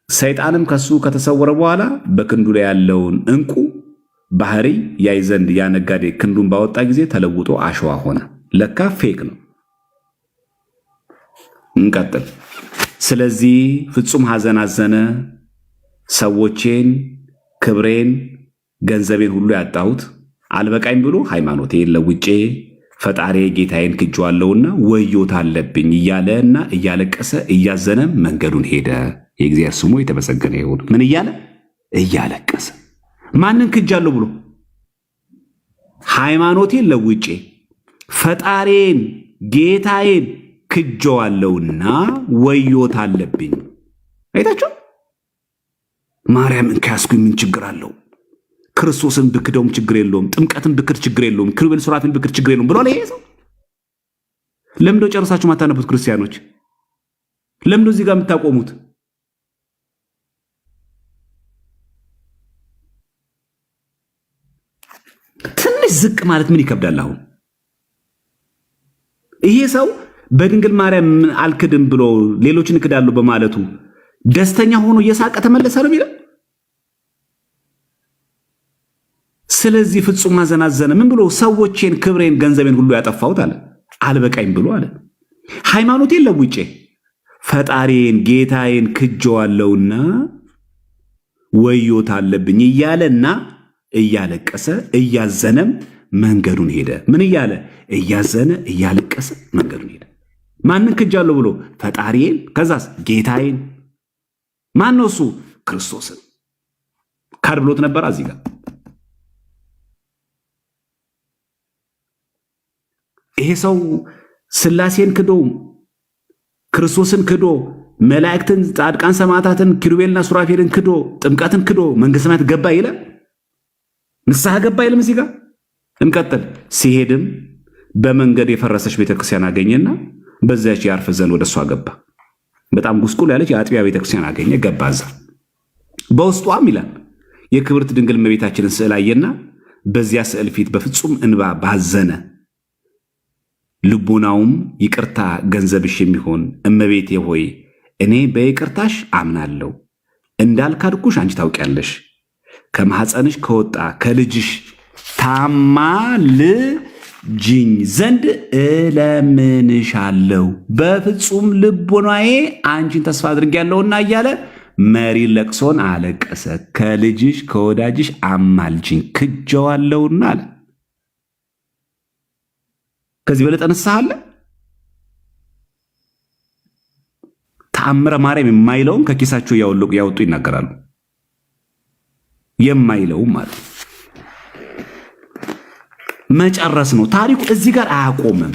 ሰይጣንም ከሱ ከተሰወረ በኋላ በክንዱ ላይ ያለውን እንቁ ባህሪ ያይ ዘንድ ያ ነጋዴ ክንዱን ባወጣ ጊዜ ተለውጦ አሸዋ ሆነ። ለካ ፌክ ነው። እንቀጥል። ስለዚህ ፍጹም ሐዘን አዘነ። ሰዎቼን፣ ክብሬን፣ ገንዘቤን ሁሉ ያጣሁት አልበቃኝ ብሎ ሃይማኖቴን ለውጬ ፈጣሪ ጌታዬን ክጄዋለሁና ወዮታ አለብኝ እያለና እያለቀሰ እያዘነ መንገዱን ሄደ። የእግዚአብሔር ስሙ የተመሰገነ ይሁን። ምን እያለ? እያለቀሰ። ማንን ክጃለሁ ብሎ? ሃይማኖቴን ለውጬ ፈጣሪን ጌታዬን ክጄዋለሁና ወዮታ አለብኝ። አይታችሁ? ማርያምን ከያዝኩኝ ምን ችግር አለው? ክርስቶስን ብክደውም ችግር የለውም፣ ጥምቀትን ብክድ ችግር የለውም፣ ኪሩቤል ሱራፌል ብክድ ችግር የለውም ብሏል። ይሄ ሰው ለምንድነው ጨርሳችሁ ማታነቡት? ክርስቲያኖች ለምንድነው እዚህ ጋር የምታቆሙት? ትንሽ ዝቅ ማለት ምን ይከብዳል? አሁን ይሄ ሰው በድንግል ማርያም አልክድም ብሎ ሌሎችን እክዳለሁ በማለቱ ደስተኛ ሆኖ እየሳቀ ተመለሰ ነው የሚለው። ስለዚህ ፍጹም አዘናዘነ። ምን ብሎ ሰዎቼን፣ ክብሬን፣ ገንዘቤን ሁሉ ያጠፋሁት አለ አልበቃኝ ብሎ አለ። ሃይማኖቴን ለውጬ ፈጣሪን ጌታዬን ክጀዋለሁና ወዮት አለብኝ እያለና እያለቀሰ እያዘነም መንገዱን ሄደ። ምን እያለ? እያዘነ እያለቀሰ መንገዱን ሄደ። ማንን ክጃለሁ ብሎ? ፈጣሪዬን። ከዛስ? ጌታዬን። ማን ነው እሱ? ክርስቶስን ካድ ብሎት ነበር። እዚህ ጋር ይሄ ሰው ስላሴን ክዶ ክርስቶስን ክዶ መላእክትን፣ ጻድቃን፣ ሰማዕታትን፣ ኪሩቤልና ሱራፌልን ክዶ ጥምቀትን ክዶ መንግሥተ ሰማያት ገባ ይላል። ንስሐ ገባ ይልም። እዚህ ጋር እንቀጥል። ሲሄድም በመንገድ የፈረሰች ቤተክርስቲያን አገኘና በዚያች ያርፍ ዘንድ ወደ እሷ ገባ። በጣም ጉስቁል ያለች የአጥቢያ ቤተክርስቲያን አገኘ፣ ገባ እዛ። በውስጧም ይላል የክብርት ድንግል እመቤታችንን ስዕል አየና በዚያ ስዕል ፊት በፍጹም እንባ ባዘነ። ልቡናውም ይቅርታ ገንዘብሽ የሚሆን እመቤቴ ሆይ እኔ በይቅርታሽ አምናለሁ፣ እንዳልካድኩሽ አንቺ ታውቂያለሽ። ከማኅፀንሽ ከወጣ ከልጅሽ ታማልጅኝ ዘንድ እለምንሻለሁ፣ በፍጹም ልቡናዬ አንቺን ተስፋ አድርጌያለሁና እያለ መሪር ለቅሶን አለቀሰ። ከልጅሽ ከወዳጅሽ አማልጅኝ ክጀዋለሁና አለ። ከዚህ በለጠ ንስሐ አለ? ተአምረ ማርያም የማይለውም ከኪሳቸው ያወጡ ይናገራሉ። የማይለውም ማለት መጨረስ ነው ታሪኩ። እዚህ ጋር አያቆምም።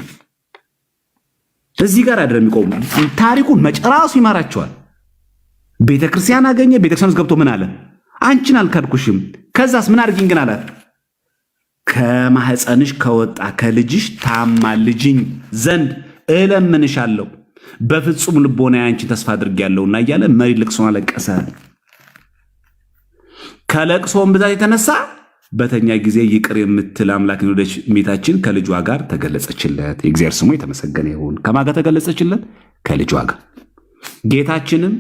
እዚህ ጋር አይደለም የሚቆም ታሪኩን መጨረሱ ይማራቸዋል። ቤተክርስቲያን አገኘ። ቤተክርስቲያን ውስጥ ገብቶ ምን አለ? አንቺን አልካድኩሽም። ከዛስ ምን አድርጊኝ ግን አላት? ከማኅፀንሽ ከወጣ ከልጅሽ ታማልጅኝ ዘንድ እለምንሻለሁ፣ በፍጹም ልቦና አንቺን ተስፋ አድርጌያለሁና እያለ መሪር ልቅሶን አለቀሰ። ከለቅሶም ብዛት የተነሳ በተኛ ጊዜ ይቅር የምትል አምላክን ወደች እመቤታችን ከልጇ ጋር ተገለጸችለት። የእግዚአብሔር ስሙ የተመሰገነ ይሁን። ከማን ጋር ተገለጸችለት? ከልጇ ጋር። ጌታችንም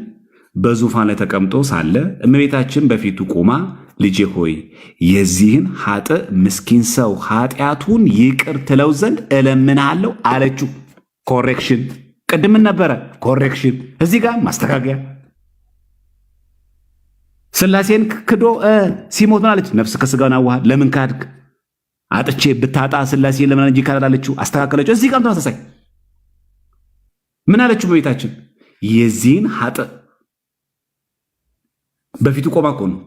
በዙፋን ላይ ተቀምጦ ሳለ እመቤታችን በፊቱ ቆማ ልጄ ሆይ የዚህን ኃጥእ ምስኪን ሰው ኃጢአቱን ይቅር ትለው ዘንድ እለምንሃለሁ አለችው። ኮሬክሽን። ቅድምን ነበረ ኮሬክሽን፣ እዚህ ጋር ማስተካከያ። ስላሴን ክዶ ሲሞት ምን አለች? ነፍስ ከስጋውን አዋሃድ። ለምን ካድክ? አጥቼ ብታጣ ስላሴ ለምን እንጂ ካላለችው አስተካከለችው። እዚህ ጋር ተመሳሳይ ምን አለችው? በቤታችን የዚህን ኃጥእ በፊቱ ቆማ እኮ ነው።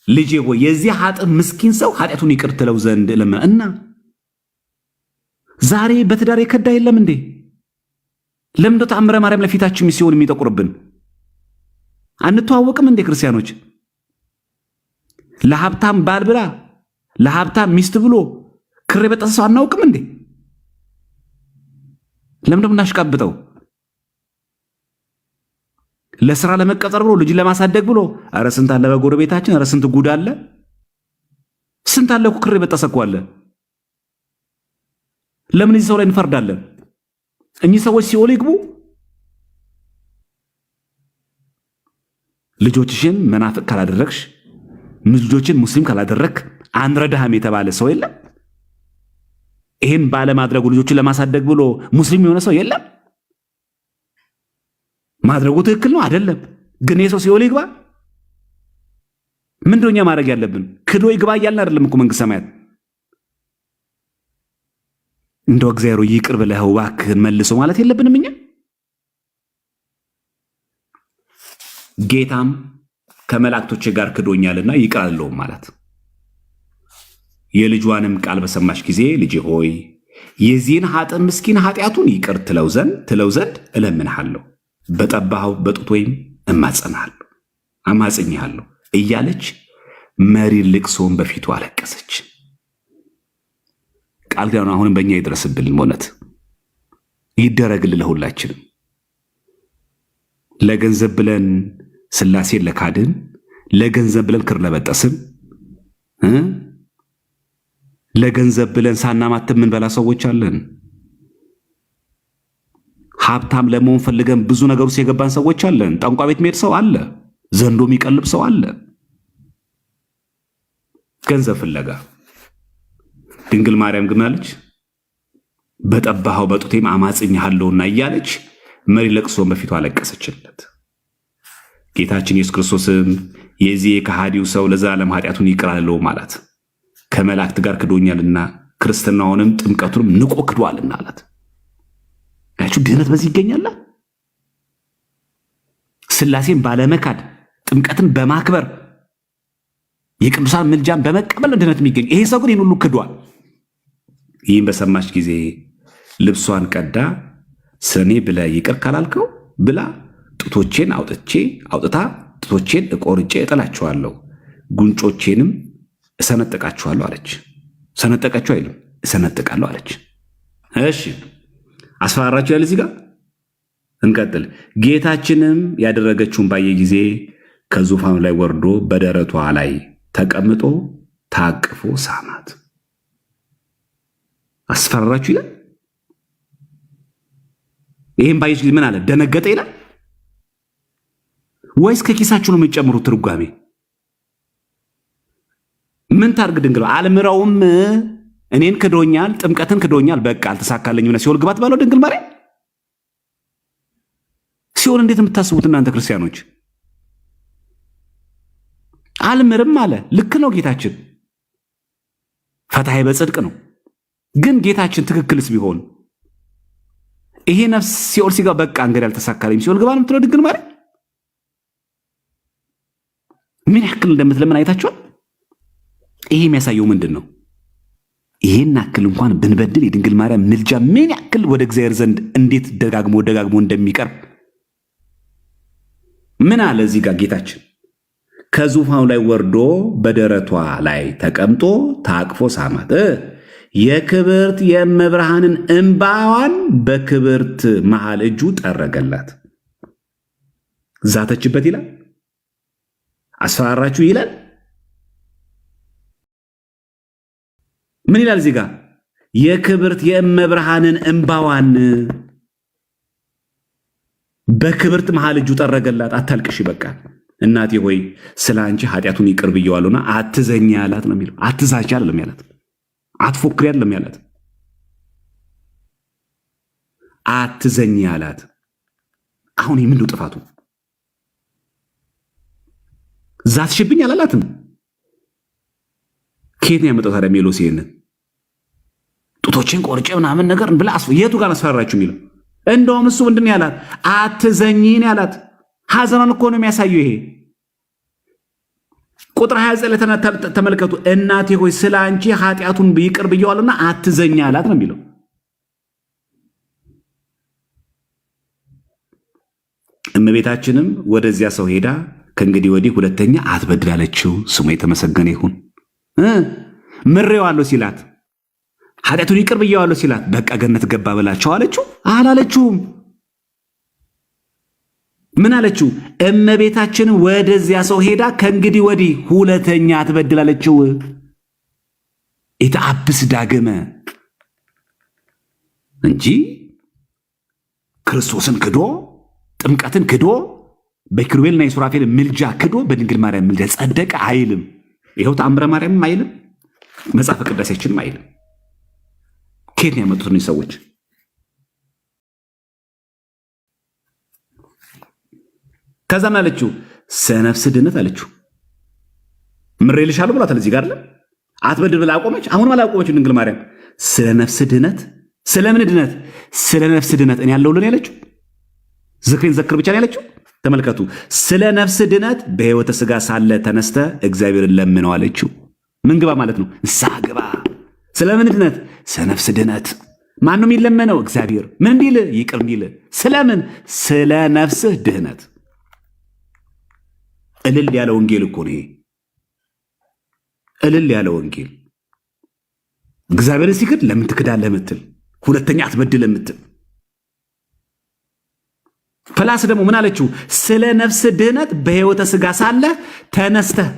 ልጄ ሆይ የዚህ ኃጥእ ምስኪን ሰው ኃጢአቱን ይቅር ትለው ዘንድ ለምን እና ዛሬ በትዳር የከዳ የለም እንዴ? ለምን ነው ተአምረ ማርያም ለፊታችን ሲሆን የሚጠቁርብን? አንተዋወቅም እንዴ ክርስቲያኖች? ለሀብታም ባል ብላ ለሀብታም ሚስት ብሎ ክር የበጠሰ ሰው አናውቅም እንዴ? ለምን ነው እናሽቃብጠው? ለስራ ለመቀጠር ብሎ ልጅ ለማሳደግ ብሎ ኧረ ስንት አለ በጎረቤታችን፣ ኧረ ስንት ጉድ አለ፣ ስንት አለ እኮ ክር የበጠሰ እኮ አለ። ለምን እዚህ ሰው ላይ እንፈርዳለን? እኚህ ሰዎች ሲኦል ይግቡ። ልጆችሽን መናፍቅ ካላደረግሽ፣ ልጆችን ሙስሊም ካላደረግ አንረዳህም የተባለ ሰው የለም። ይህን ባለማድረጉ ልጆችን ለማሳደግ ብሎ ሙስሊም የሆነ ሰው የለም። ማድረጉ ትክክል ነው አይደለም፣ ግን የሰው ሲኦል ይግባ። ምንድነው እኛ ማድረግ ያለብን? ክዶ ይግባ እያልን አይደለም እኮ መንግስተ ሰማያት። እንደው እግዚአብሔር ይቅር ብለህ እባክህን መልሶ ማለት የለብንም እኛ። ጌታም ከመላእክቶች ጋር ክዶኛልና ይቅር አልለውም ማለት። የልጇንም ቃል በሰማች ጊዜ ልጄ ሆይ የዚህን ኃጥእ ምስኪን ኃጢአቱን ይቅር ትለው ዘንድ እለምንሃለሁ፣ በጠባኸው በጡት ወይም አማጽኝሃለሁ እያለች መሪር ልቅሶን በፊቱ አለቀሰች። ቃል ኪዳኑ አሁንም በእኛ ይድረስብን፣ እውነት ይደረግልን ለሁላችንም። ለገንዘብ ብለን ስላሴን ለካድን፣ ለገንዘብ ብለን ክር ለበጠስን፣ ለገንዘብ ብለን ሳናማትም ምንበላ ሰዎች አለን። ሀብታም ለመሆን ፈልገን ብዙ ነገር ውስጥ የገባን ሰዎች አለን። ጠንቋ ቤት መሄድ ሰው አለ። ዘንዶ የሚቀልብ ሰው አለ። ገንዘብ ፍለጋ። ድንግል ማርያም ግን አለች በጠባኸው በጡቴም አማጽኛለሁና እያለች መሪ ለቅሶን በፊቱ አለቀሰችለት። ጌታችን ኢየሱስ ክርስቶስም የዚህ የከሃዲው ሰው ለዘላለም ኃጢአቱን ይቅር አልለውም አላት። ከመላእክት ጋር ክዶኛልና ክርስትናውንም ጥምቀቱንም ንቆ ክዷልና አላት። ያችሁ ድህነት በዚህ ይገኛል። ሥላሴን ባለመካድ ጥምቀትን በማክበር የቅዱሳን ምልጃን በመቀበል ድህነት የሚገኝ ይሄ ሰው ግን ይህን ሁሉ ክዷል። ይህም በሰማች ጊዜ ልብሷን ቀዳ ስለኔ ብለህ ይቅር ካላልከው ብላ ጡቶቼን አውጥታ ጡቶቼን እቆርጬ እጥላቸዋለሁ፣ ጉንጮቼንም እሰነጥቃቸዋለሁ አለች። ሰነጠቀችው አይልም እሰነጥቃለሁ አለች። እሺ አስፈራራችሁ ያለ እዚህ ጋር እንቀጥል። ጌታችንም ያደረገችውን ባየ ጊዜ ከዙፋኑ ላይ ወርዶ በደረቷ ላይ ተቀምጦ ታቅፎ ሳማት። አስፈራራችሁ ይላል። ይህም ባየች ጊዜ ምን አለ? ደነገጠ ይላል ወይስ ከኪሳችሁ ነው የሚጨምሩት ትርጓሜ? ምን ታርግ ድንግል አልምረውም፣ እኔን ክዶኛል፣ ጥምቀትን ክዶኛል፣ በቃ አልተሳካለኝም እና ሲኦል ግባት ባለው ድንግል ማርያም። ሲኦል እንዴት የምታስቡት እናንተ ክርስቲያኖች? አልምርም አለ። ልክ ነው ጌታችን ፈትሐ በጽድቅ ነው። ግን ጌታችን ትክክልስ ቢሆን ይሄ ነፍስ ሲኦል ሲጋ በቃ እንግዲህ አልተሳካለኝም ሲኦል ግባ ነው የምትለው ድንግል ማርያም? ምን ያክል እንደምትለምን አይታችኋል? ይሄ የሚያሳየው ምንድን ነው? ይሄን ያክል እንኳን ብንበድል የድንግል ማርያም ምልጃ ምን ያክል ወደ እግዚአብሔር ዘንድ እንዴት ደጋግሞ እንደሚቀርብ ምን አለ እዚህ ጋር ጌታችን ከዙፋኑ ላይ ወርዶ በደረቷ ላይ ተቀምጦ ታቅፎ ሳማት። የክብርት የእመብርሃንን እንባዋን በክብርት መሃል እጁ ጠረገላት። ዛተችበት ይላል። አስፈራራችሁ ይላል። ምን ይላል እዚህ ጋር? የክብርት የእመብርሃንን እንባዋን በክብርት መሃል እጁ ጠረገላት። አታልቅሽ በቃ እናቴ ሆይ ስለ አንቺ ኃጢአቱን ይቅር ብየዋለሁና አትዘኝ ያላት ነው የሚለው። አትዛች አይደለም ያላት፣ አትፎክሪ አይደለም ያላት፣ አትዘኝ ያላት። አሁን ይህ ምንድነው ጥፋቱ? ዛትሽብኝ አላላትም። ከየት ነው ያመጣው ታዲያ ሜሎስ? ይሄንን ጡቶችን ቆርጬ ምናምን ነገር ብላ የቱ ጋር አስፈራራችሁ የሚለው? እንደውም እሱ ምንድን ያላት? አትዘኝን ያላት። ሐዘኗን እኮ ነው የሚያሳየው ይሄ። ቁጥር 29 ተመልከቱ። እናቴ ሆይ ስለ አንቺ ኃጢአቱን ይቅር ብየዋለሁና አትዘኝ አላት ነው የሚለው። እመቤታችንም ወደዚያ ሰው ሄዳ ከእንግዲህ ወዲህ ሁለተኛ አትበድል አለችው። ስሙ የተመሰገነ ይሁን። ምሬዋለሁ ሲላት፣ ኃጢአቱን ይቅር ብየዋለሁ ሲላት፣ በቃ ገነት ገባ ብላቸው አለችው? አላለችውም። ምን አለችው? እመቤታችን ወደዚያ ሰው ሄዳ ከእንግዲህ ወዲህ ሁለተኛ አትበድል አለችው። ኢተአብስ ዳግመ እንጂ ክርስቶስን ክዶ ጥምቀትን ክዶ በኪሩቤልና የሱራፌል ምልጃ ክዶ በድንግል ማርያም ምልጃ ጸደቀ አይልም። ይኸው ተአምረ ማርያምም አይልም፣ መጽሐፈ ቅዳሴያችንም አይልም። ከየት ነው ያመጡት እነዚህ ሰዎች? ከዛ ምን አለችው? ሰነፍስ ድነት አለችው። ምሬልሻለሁ ብሏታል። እዚህ ጋር አይደለም አትበድል ብላ አቆመች። አሁንም አላቆመችው ድንግል ማርያም። ስለ ነፍስ ድነት። ስለምን ድነት? ስለ ነፍስ ድነት እኔ ያለሁልን ያለችው። ዝክሬን ዘክር ብቻ ነው ያለችው። ተመልከቱ። ስለ ነፍስ ድነት በሕይወተ ሥጋ ሳለ ተነስተ እግዚአብሔርን ለምነው አለችው። ምን ግባ ማለት ነው? ንስሐ ግባ። ስለምን ድነት? ስለ ነፍስ ድነት። ማን ነው የሚለመነው? እግዚአብሔር። ምን እንዲል? ይቅር እንዲል። ስለምን? ስለ ነፍስህ ድህነት። እልል ያለ ወንጌል እኮ ነው ይሄ። እልል ያለ ወንጌል። እግዚአብሔርን ሲክድ ለምን ትክዳለህ ምትል፣ ሁለተኛ አትበድል ምትል። ፕላስ ደግሞ ምን አለችው? ስለ ነፍስ ድህነት በሕይወተ ሥጋ ሳለ ተነስተህ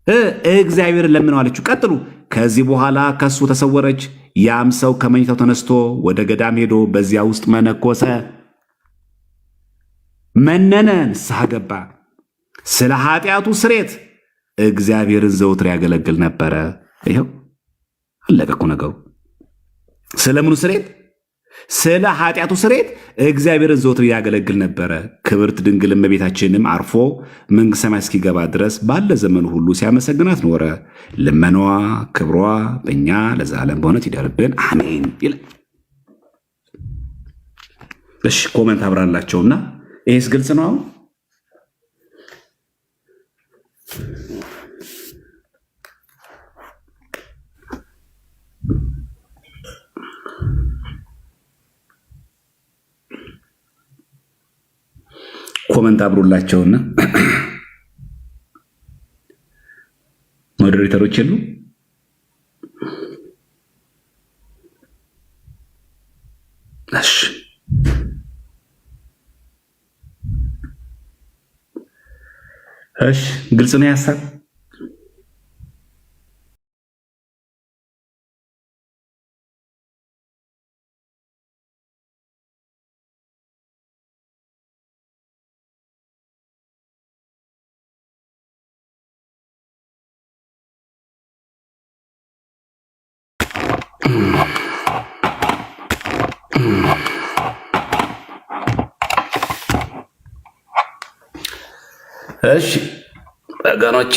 እግዚአብሔርን ለምነው አለችው። ቀጥሉ። ከዚህ በኋላ ከሱ ተሰወረች። ያም ሰው ከመኝታው ተነስቶ ወደ ገዳም ሄዶ በዚያ ውስጥ መነኮሰ፣ መነነ፣ ንስሐ ገባ። ስለ ኃጢአቱ ስሬት እግዚአብሔርን ዘውትር ያገለግል ነበረ። ይኸው አለቀ እኮ ነገሩ። ስለምኑ ስሬት? ስለ ኃጢአቱ ስሬት እግዚአብሔርን ዘወትር ያገለግል ነበረ። ክብርት ድንግል እመቤታችንም አርፎ መንግሥተ ሰማይ እስኪገባ ድረስ ባለ ዘመኑ ሁሉ ሲያመሰግናት ኖረ። ልመናዋ ክብሯ በእኛ ለዘላለም በእውነት ይደርብን፣ አሜን ይላል። እሺ ኮመንት አብራላቸውና ይሄስ ግልጽ ነው። ኮመንት አብሩላቸውና ሞዴሬተሮች የሉ። እሺ እሺ ግልጽ ነው ያሳብ። እሺ ወገኖቼ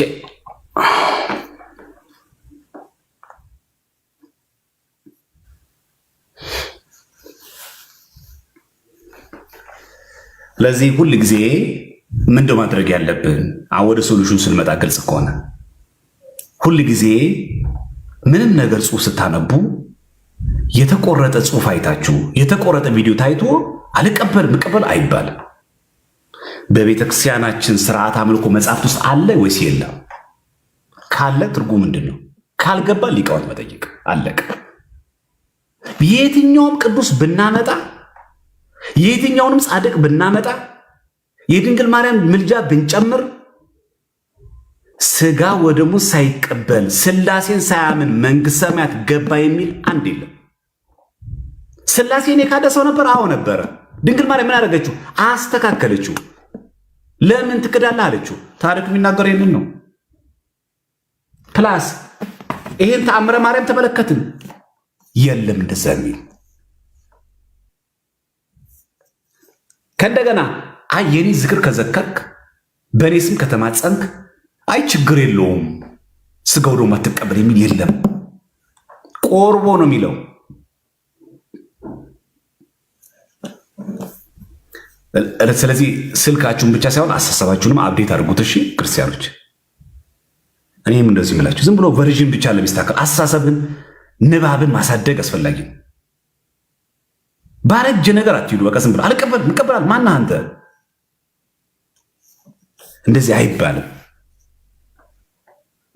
ለዚህ ሁል ጊዜ ምንድን ማድረግ ያለብን? ወደ ሶሉሽን ስንመጣ ግልጽ ከሆነ ሁል ጊዜ ምንም ነገር ጽሑፍ ስታነቡ የተቆረጠ ጽሑፍ አይታችሁ የተቆረጠ ቪዲዮ ታይቶ መቀበል አይባልም። በቤተ ክርስቲያናችን ስርዓት አምልኮ መጽሐፍት ውስጥ አለ ወይስ የለም? ካለ ትርጉም ምንድን ነው? ካልገባ ሊቃውንት መጠየቅ አለቀ። የትኛውም ቅዱስ ብናመጣ የትኛውንም ጻድቅ ብናመጣ የድንግል ማርያም ምልጃ ብንጨምር ስጋ ወደሙ ሳይቀበል ስላሴን ሳያምን መንግሥተ ሰማያት ገባ የሚል አንድ የለም። ስላሴን የካደ ሰው ነበር? አዎ ነበረ። ድንግል ማርያም ምን አደረገችው? አስተካከለችው። ለምን ትክዳለህ አለችው። ታሪክ የሚናገር ይህንን ነው። ፕላስ ይሄን ተአምረ ማርያም ተመለከትን፣ የለም እንደዛ የሚል ከእንደገና የኔ ዝክር ከዘከርክ በእኔ ስም ከተማጸንክ ችግር የለውም ስጋው ደግሞ አትቀበል የሚል የለም። ቆርቦ ነው የሚለው። ስለዚህ ስልካችሁን ብቻ ሳይሆን አሳሰባችሁንም አብዴት አድርጉት። እሺ ክርስቲያኖች፣ እኔም እንደዚህ የምላችሁ ዝም ብሎ ቨርዥን ብቻ ለሚስተካከል አስተሳሰብን ንባብን ማሳደግ አስፈላጊ ነው። ባረጀ ነገር አትሂዱ። በቃ ዝም ብሎ አልቀበል ማነህ አንተ? እንደዚህ አይባልም።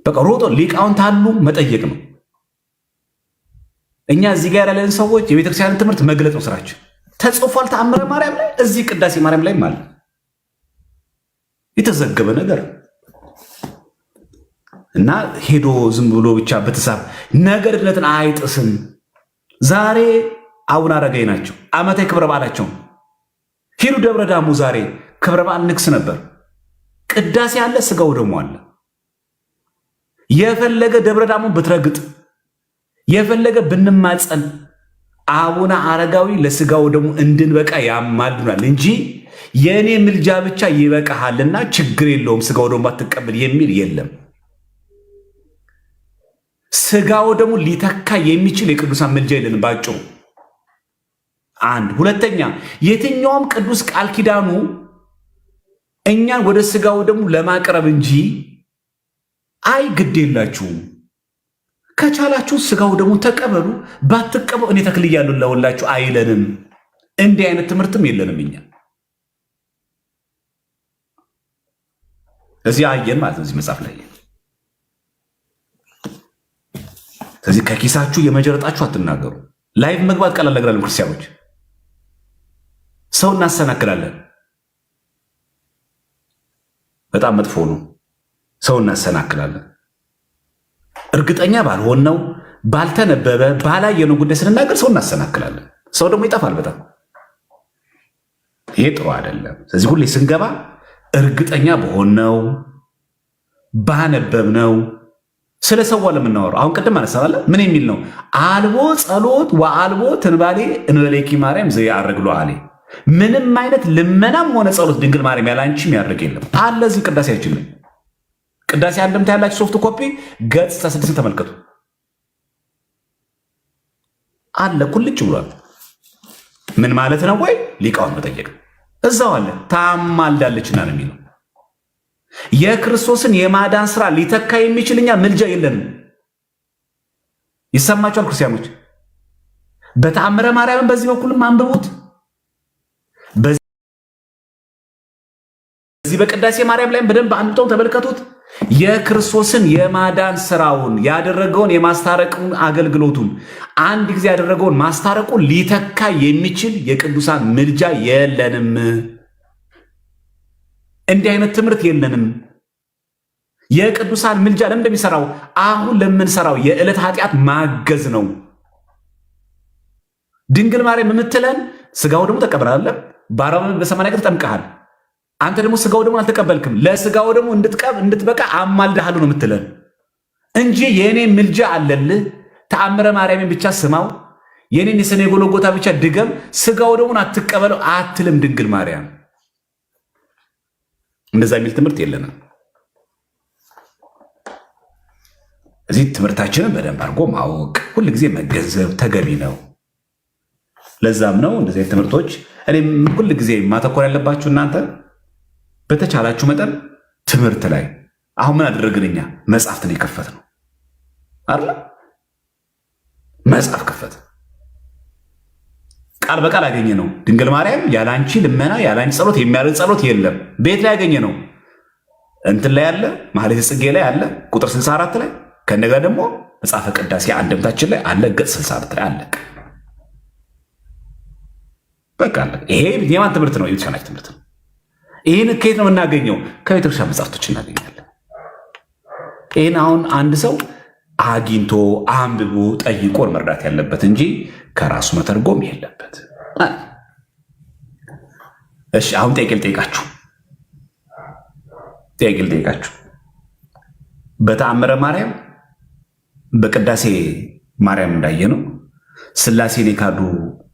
በቃ ሮጦ ሊቃውንት አሉ መጠየቅ ነው። እኛ እዚህ ጋር ያለን ሰዎች የቤተክርስቲያንን ትምህርት መግለጥ ነው ስራችን። ተጽፏል ተአምረ ማርያም ላይ፣ እዚህ ቅዳሴ ማርያም ላይ ማለት የተዘገበ ነገር እና ሄዶ ዝም ብሎ ብቻ በተሳብ ነገርነትን አይጥስም። ዛሬ አቡነ አረጋዊ ናቸው፣ ዓመታዊ ክብረ በዓላቸው። ሂዱ ደብረ ዳሙ፣ ዛሬ ክብረ በዓል ንግስ ነበር። ቅዳሴ አለ፣ ስጋው ደግሞ አለ። የፈለገ ደብረ ዳሙ ብትረግጥ የፈለገ ብንማጸን አቡነ አረጋዊ ለስጋው ደግሞ እንድንበቃ ያማልዱናል እንጂ የእኔ ምልጃ ብቻ ይበቃሃልና ችግር የለውም ስጋው ደግሞ አትቀበል የሚል የለም። ስጋው ደግሞ ሊተካ የሚችል የቅዱሳን ምልጃ የለንም ባጭሩ። አንድ ሁለተኛ፣ የትኛውም ቅዱስ ቃል ኪዳኑ እኛን ወደ ስጋው ደግሞ ለማቅረብ እንጂ ግድ የላችሁም ከቻላችሁ ስጋው ደግሞ ተቀበሉ፣ ባትቀበሉ እኔ ተክልያለሁ ለወላችሁ አይለንም። እንዲህ አይነት ትምህርትም የለንም እኛ። እዚህ አየን ማለት ነው፣ እዚህ መጽሐፍ ላይ። ስለዚህ ከኪሳችሁ የመጀረጣችሁ አትናገሩ። ላይቭ መግባት ቀላል ነገር አይደለም። ክርስቲያኖች ሰው እናሰናክላለን፣ በጣም መጥፎ ነው። ሰው እናሰናክላለን። እርግጠኛ ባልሆን ነው ባልተነበበ ባላየነው ጉዳይ ስንናገር ሰው እናሰናክላለን። ሰው ደግሞ ይጠፋል በጣም። ይሄ ጥሩ አይደለም። ስለዚህ ሁሌ ስንገባ እርግጠኛ በሆነው ባነበብነው ስለ ሰዋ ለምናወራው አሁን ቅድም አነሳለ ምን የሚል ነው? አልቦ ጸሎት ወአልቦ ትንባሌ እንበሌኪ ማርያም ዘያርግ ሎአሌ። ምንም አይነት ልመናም ሆነ ጸሎት ድንግል ማርያም ያላንቺ የሚያደርግ የለም አለ። እዚህ ቅዳሴ አይችልም። ቅዳሴ አንድምታ ያላችሁ ሶፍት ኮፒ ገጽ 6 ተመልከቱ አለ። ቁልጭ ብሏል። ምን ማለት ነው? ወይ ሊቃውን መጠየቅ እዛው አለ። ታማልዳለችና ነው የሚለው። የክርስቶስን የማዳን ስራ ሊተካ የሚችልኛ ምልጃ የለንም። ይሰማችኋል ክርስቲያኖች? በተአምረ ማርያምን በዚህ በኩልም አንብቡት፣ በዚህ በቅዳሴ ማርያም ላይም በደንብ አንብተው ተመልከቱት። የክርስቶስን የማዳን ስራውን ያደረገውን የማስታረቁን አገልግሎቱን አንድ ጊዜ ያደረገውን ማስታረቁን ሊተካ የሚችል የቅዱሳን ምልጃ የለንም። እንዲህ አይነት ትምህርት የለንም። የቅዱሳን ምልጃ ለምን እንደሚሰራው አሁን ለምንሰራው የዕለት ኃጢአት ማገዝ ነው። ድንግል ማርያም የምትለን ስጋው ደግሞ ተቀብላለህ፣ በ40 በ80 ቀን ተጠምቀሃል። አንተ ደግሞ ስጋው ደግሞ አልተቀበልክም። ለስጋው ደግሞ እንድትበቃ አማልደሃሉ ነው የምትለን እንጂ የእኔ ምልጃ አለልህ፣ ተአምረ ማርያምን ብቻ ስማው፣ የኔን የሰኔ ጎልጎታ ብቻ ድገም፣ ስጋው ደግሞ አትቀበለው አትልም ድንግል ማርያም። እንደዛ የሚል ትምህርት የለንም። እዚህ ትምህርታችንን በደንብ አድርጎ ማወቅ ሁልጊዜ መገንዘብ ተገቢ ነው። ለዛም ነው እንደዚህ ትምህርቶች እኔም ሁልጊዜ ማተኮር ያለባችሁ እናንተ በተቻላችሁ መጠን ትምህርት ላይ። አሁን ምን አደረግን እኛ? መጽሐፍትን የከፈት ነው አይደል? መጽሐፍ ከፈት ቃል በቃል አገኘ ነው። ድንግል ማርያም ያላንቺ ልመና ያላንቺ ጸሎት የሚያደርግ ጸሎት የለም። ቤት ላይ ያገኘ ነው። እንትን ላይ አለ፣ ማህሌተ ጽጌ ላይ አለ፣ ቁጥር 64 ላይ ከነጋ ደግሞ መጽሐፈ ቅዳሴ አንድምታችን ላይ አለ፣ ገጽ 64 ላይ አለ። በቃ አለ። ይሄ የማን ትምህርት ነው? የቤተክርስቲያን ትምህርት ነው። ይህን ከየት ነው የምናገኘው? ከቤተክርስቲያን መጽሐፍቶች እናገኛለን። ይህን አሁን አንድ ሰው አግኝቶ አንብቦ ጠይቆን መርዳት ያለበት እንጂ ከራሱ መተርጎም የለበት። እሺ አሁን ጥያቄ ልጠይቃችሁ። በተአምረ ማርያም በቅዳሴ ማርያም እንዳየ ነው ሥላሴን የካዱ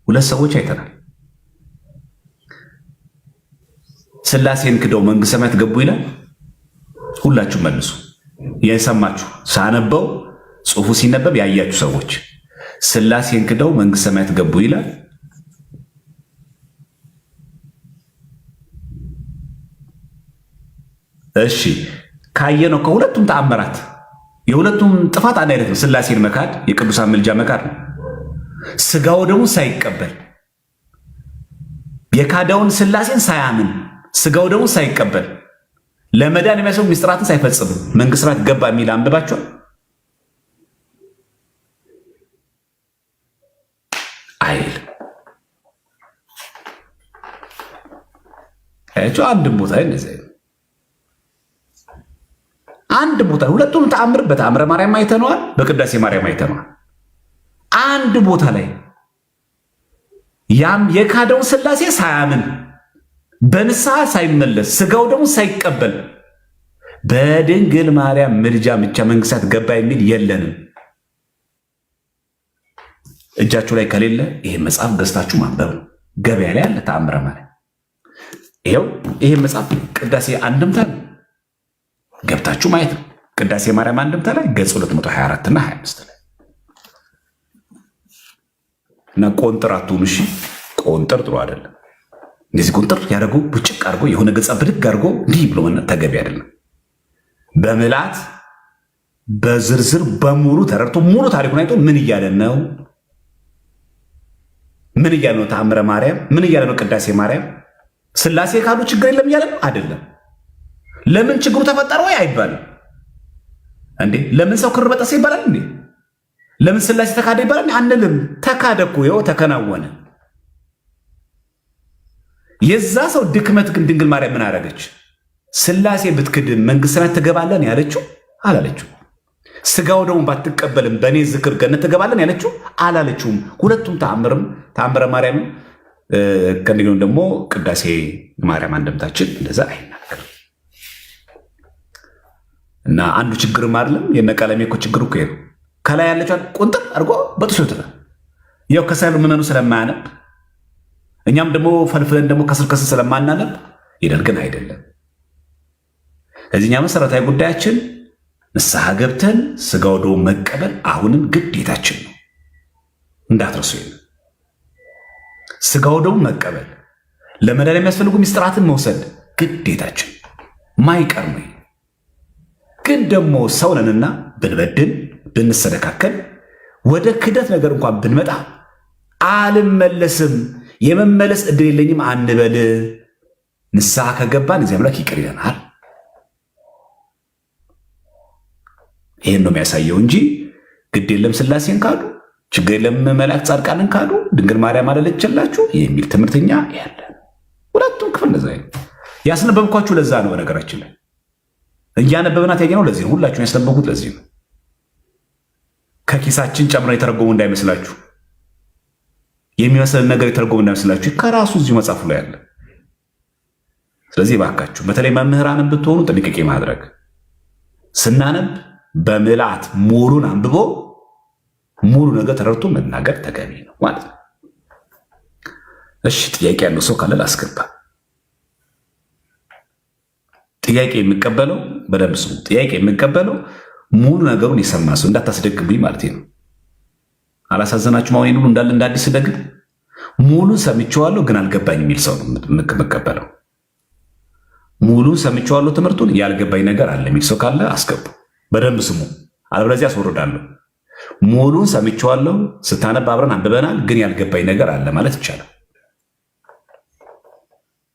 2 ሰዎች አይተናል። ሥላሴን ክደው መንግሥተ ሰማያት ገቡ ይላል። ሁላችሁ መልሱ። የሰማችሁ ሳነበው ጽሑፉ ሲነበብ ያያችሁ ሰዎች ሥላሴን ክደው መንግሥተ ሰማያት ገቡ ይላል። እሺ ካየነው ከሁለቱም ተአምራት የሁለቱም ጥፋት አንድ አይነት ነው። ሥላሴን መካድ የቅዱሳን ምልጃ መካድ ነው። ስጋው ደግሞ ሳይቀበል የካደውን ሥላሴን ሳያምን ስጋው ደግሞ ሳይቀበል ለመዳን የሚያስቡ ምስጢራትን ሳይፈጽሙ መንግሥተ ሰማያት ገባ የሚል አንብባችኋል? አይል አያችሁ። አንድም ቦታ እንደዚህ አንድ ቦታ ሁለቱም ተአምር በተአምረ ማርያም አይተነዋል፣ በቅዳሴ ማርያም አይተነዋል። አንድ ቦታ ላይ ያም የካደውን ሥላሴ ሳያምን በንስሐ ሳይመለስ ስጋው ደግሞ ሳይቀበል በድንግል ማርያም ምልጃ ብቻ መንግሥተ ሰማያት ገባ የሚል የለንም። እጃችሁ ላይ ከሌለ ይሄ መጽሐፍ ገዝታችሁ ማንበብ ነው። ገበያ ላይ አለ ተአምረ ማርያም። ይሄው ይሄ መጽሐፍ ቅዳሴ አንድምታ ነው፣ ገብታችሁ ማየት ነው። ቅዳሴ ማርያም አንድምታ ላይ ገጽ 224 እና 25 ላይ እና ቆንጥር አትሁኑ። እሺ ቆንጥር ጥሩ አይደለም። እንደዚህ ቆንጥር ያደርጉ ብጭቅ አድርጎ የሆነ ገጻ ብድግ አድርጎ እንዲህ ብሎ ተገቢ አይደለም። በምልአት በዝርዝር በሙሉ ተረድቶ ሙሉ ታሪኩን አይቶ ምን እያለን ነው? ምን እያለ ነው? ተአምረ ማርያም ምን እያለ ነው? ቅዳሴ ማርያም ሥላሴ ካሉ ችግር የለም እያለ ነው አይደለም። ለምን ችግሩ ተፈጠረ ወይ አይባልም እንዴ? ለምን ሰው ክር በጠሰ ይባላል እንዴ? ለምን ሥላሴ ተካደ ይባላል አንልም። ተካደ እኮ ይኸው ተከናወነ። የዛ ሰው ድክመት ግን ድንግል ማርያም ምን አደረገች? ሥላሴ ብትክድ መንግሥተ ሰማያት ትገባለን ያለችው አላለችው። ስጋው ደግሞ ባትቀበልም በእኔ ዝክር ገነት ትገባለን ያለችው አላለችውም። ሁለቱም ተአምረ ማርያም ከእንዲሁም ደግሞ ቅዳሴ ማርያም አንደምታችን እንደዛ አይናገርም። እና አንዱ ችግርም አይደለም የነቀለሜ እኮ ችግር እኮ ነው። ከላይ ያለችዋል ቁንጥር አድርጎ በጥሶ ይወጣል። ያው ከሳይሉ ምመኑ ስለማያነብ እኛም ደግሞ ፈልፍለን ደግሞ ከስር ከስር ስለማናነብ ይደርግን አይደለም። እዚህኛ መሰረታዊ ጉዳያችን ንስሐ ገብተን ስጋው ደሙ መቀበል አሁንም ግዴታችን ነው። እንዳትረሱ። ስጋው ደሙ መቀበል ለመዳን የሚያስፈልጉ ሚስጥራትን መውሰድ ግዴታችን ማይቀር ነው። ግን ደግሞ ሰው ነንና ብንበድል ብንሰደካከል ወደ ክደት ነገር እንኳን ብንመጣ አልመለስም የመመለስ እድል የለኝም አንበል። ንስሐ ከገባን እግዚአብሔር አምላክ ይቅር ይለናል። ይሄን ነው የሚያሳየው እንጂ ግድ የለም ስላሴን ካዱ፣ ችግር የለም መላእክት ጻድቃንን ካዱ፣ ድንግል ማርያም አለለችላችሁ የሚል ትምህርተኛ ያለ ሁለቱም ክፍል እንደዛ ያስነበብኳችሁ ለዛ ነው። በነገራችን ላይ እያነበብናት ያየነው ለዚህ ነው። ሁላችሁን ያስነበብኩት ለዚህ ነው። ከኪሳችን ጨምረን የተረጎሙ እንዳይመስላችሁ፣ የሚመስል ነገር የተረጎሙ እንዳይመስላችሁ፣ ከራሱ እዚሁ መጽሐፉ ላይ ያለ። ስለዚህ እባካችሁ በተለይ መምህራንን ብትሆኑ ጥንቃቄ ማድረግ ስናነብ በምልአት ሙሉን አንብቦ ሙሉ ነገር ተረድቶ መናገር ተገቢ ነው ማለት ነው። እሺ ጥያቄ ያለው ሰው ካለ ላስገባ። ጥያቄ የሚቀበለው በደንብ ስሙ። ጥያቄ የሚቀበለው ሙሉ ነገሩን የሰማ ሰው እንዳታስደግምብኝ ማለት ነው። አላሳዘናችሁም? አሁን ሁሉ እንዳለ እንደ አዲስ ደግም ሙሉን ሰምቼዋለሁ ግን አልገባኝ የሚል ሰው ነው የምቀበለው። ሙሉን ሰምቼዋለሁ ትምህርቱን ያልገባኝ ነገር አለ የሚል ሰው ካለ አስገቡ። በደንብ ስሙ፣ አለበለዚያ አስወርዳለሁ። ሙሉን ሰምቼዋለሁ፣ ስታነብ አብረን አንብበናል፣ ግን ያልገባኝ ነገር አለ ማለት ይቻላል።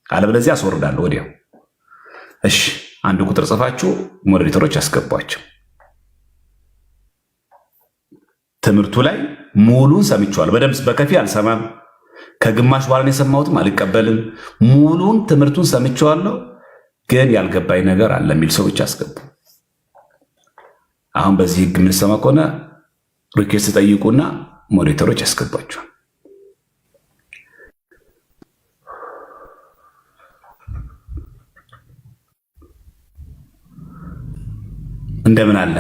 አለበለዚያ አስወርዳለሁ ወዲያው። እሺ አንድ ቁጥር ጽፋችሁ ሞዴሬተሮች ያስገቧቸው። ትምህርቱ ላይ ሙሉን ሰምቼዋለሁ፣ በደንብ በከፊል አልሰማም፣ ከግማሽ በኋላ የሰማሁትም አልቀበልም፣ ሙሉን ትምህርቱን ሰምቼዋለሁ ግን ያልገባኝ ነገር አለ የሚል ሰው ብቻ አስገቡ። አሁን በዚህ ህግ የምንሰማ ከሆነ ሪኩዌስት ጠይቁና ሞዴሬተሮች ያስገባቸዋል። እንደምን አለ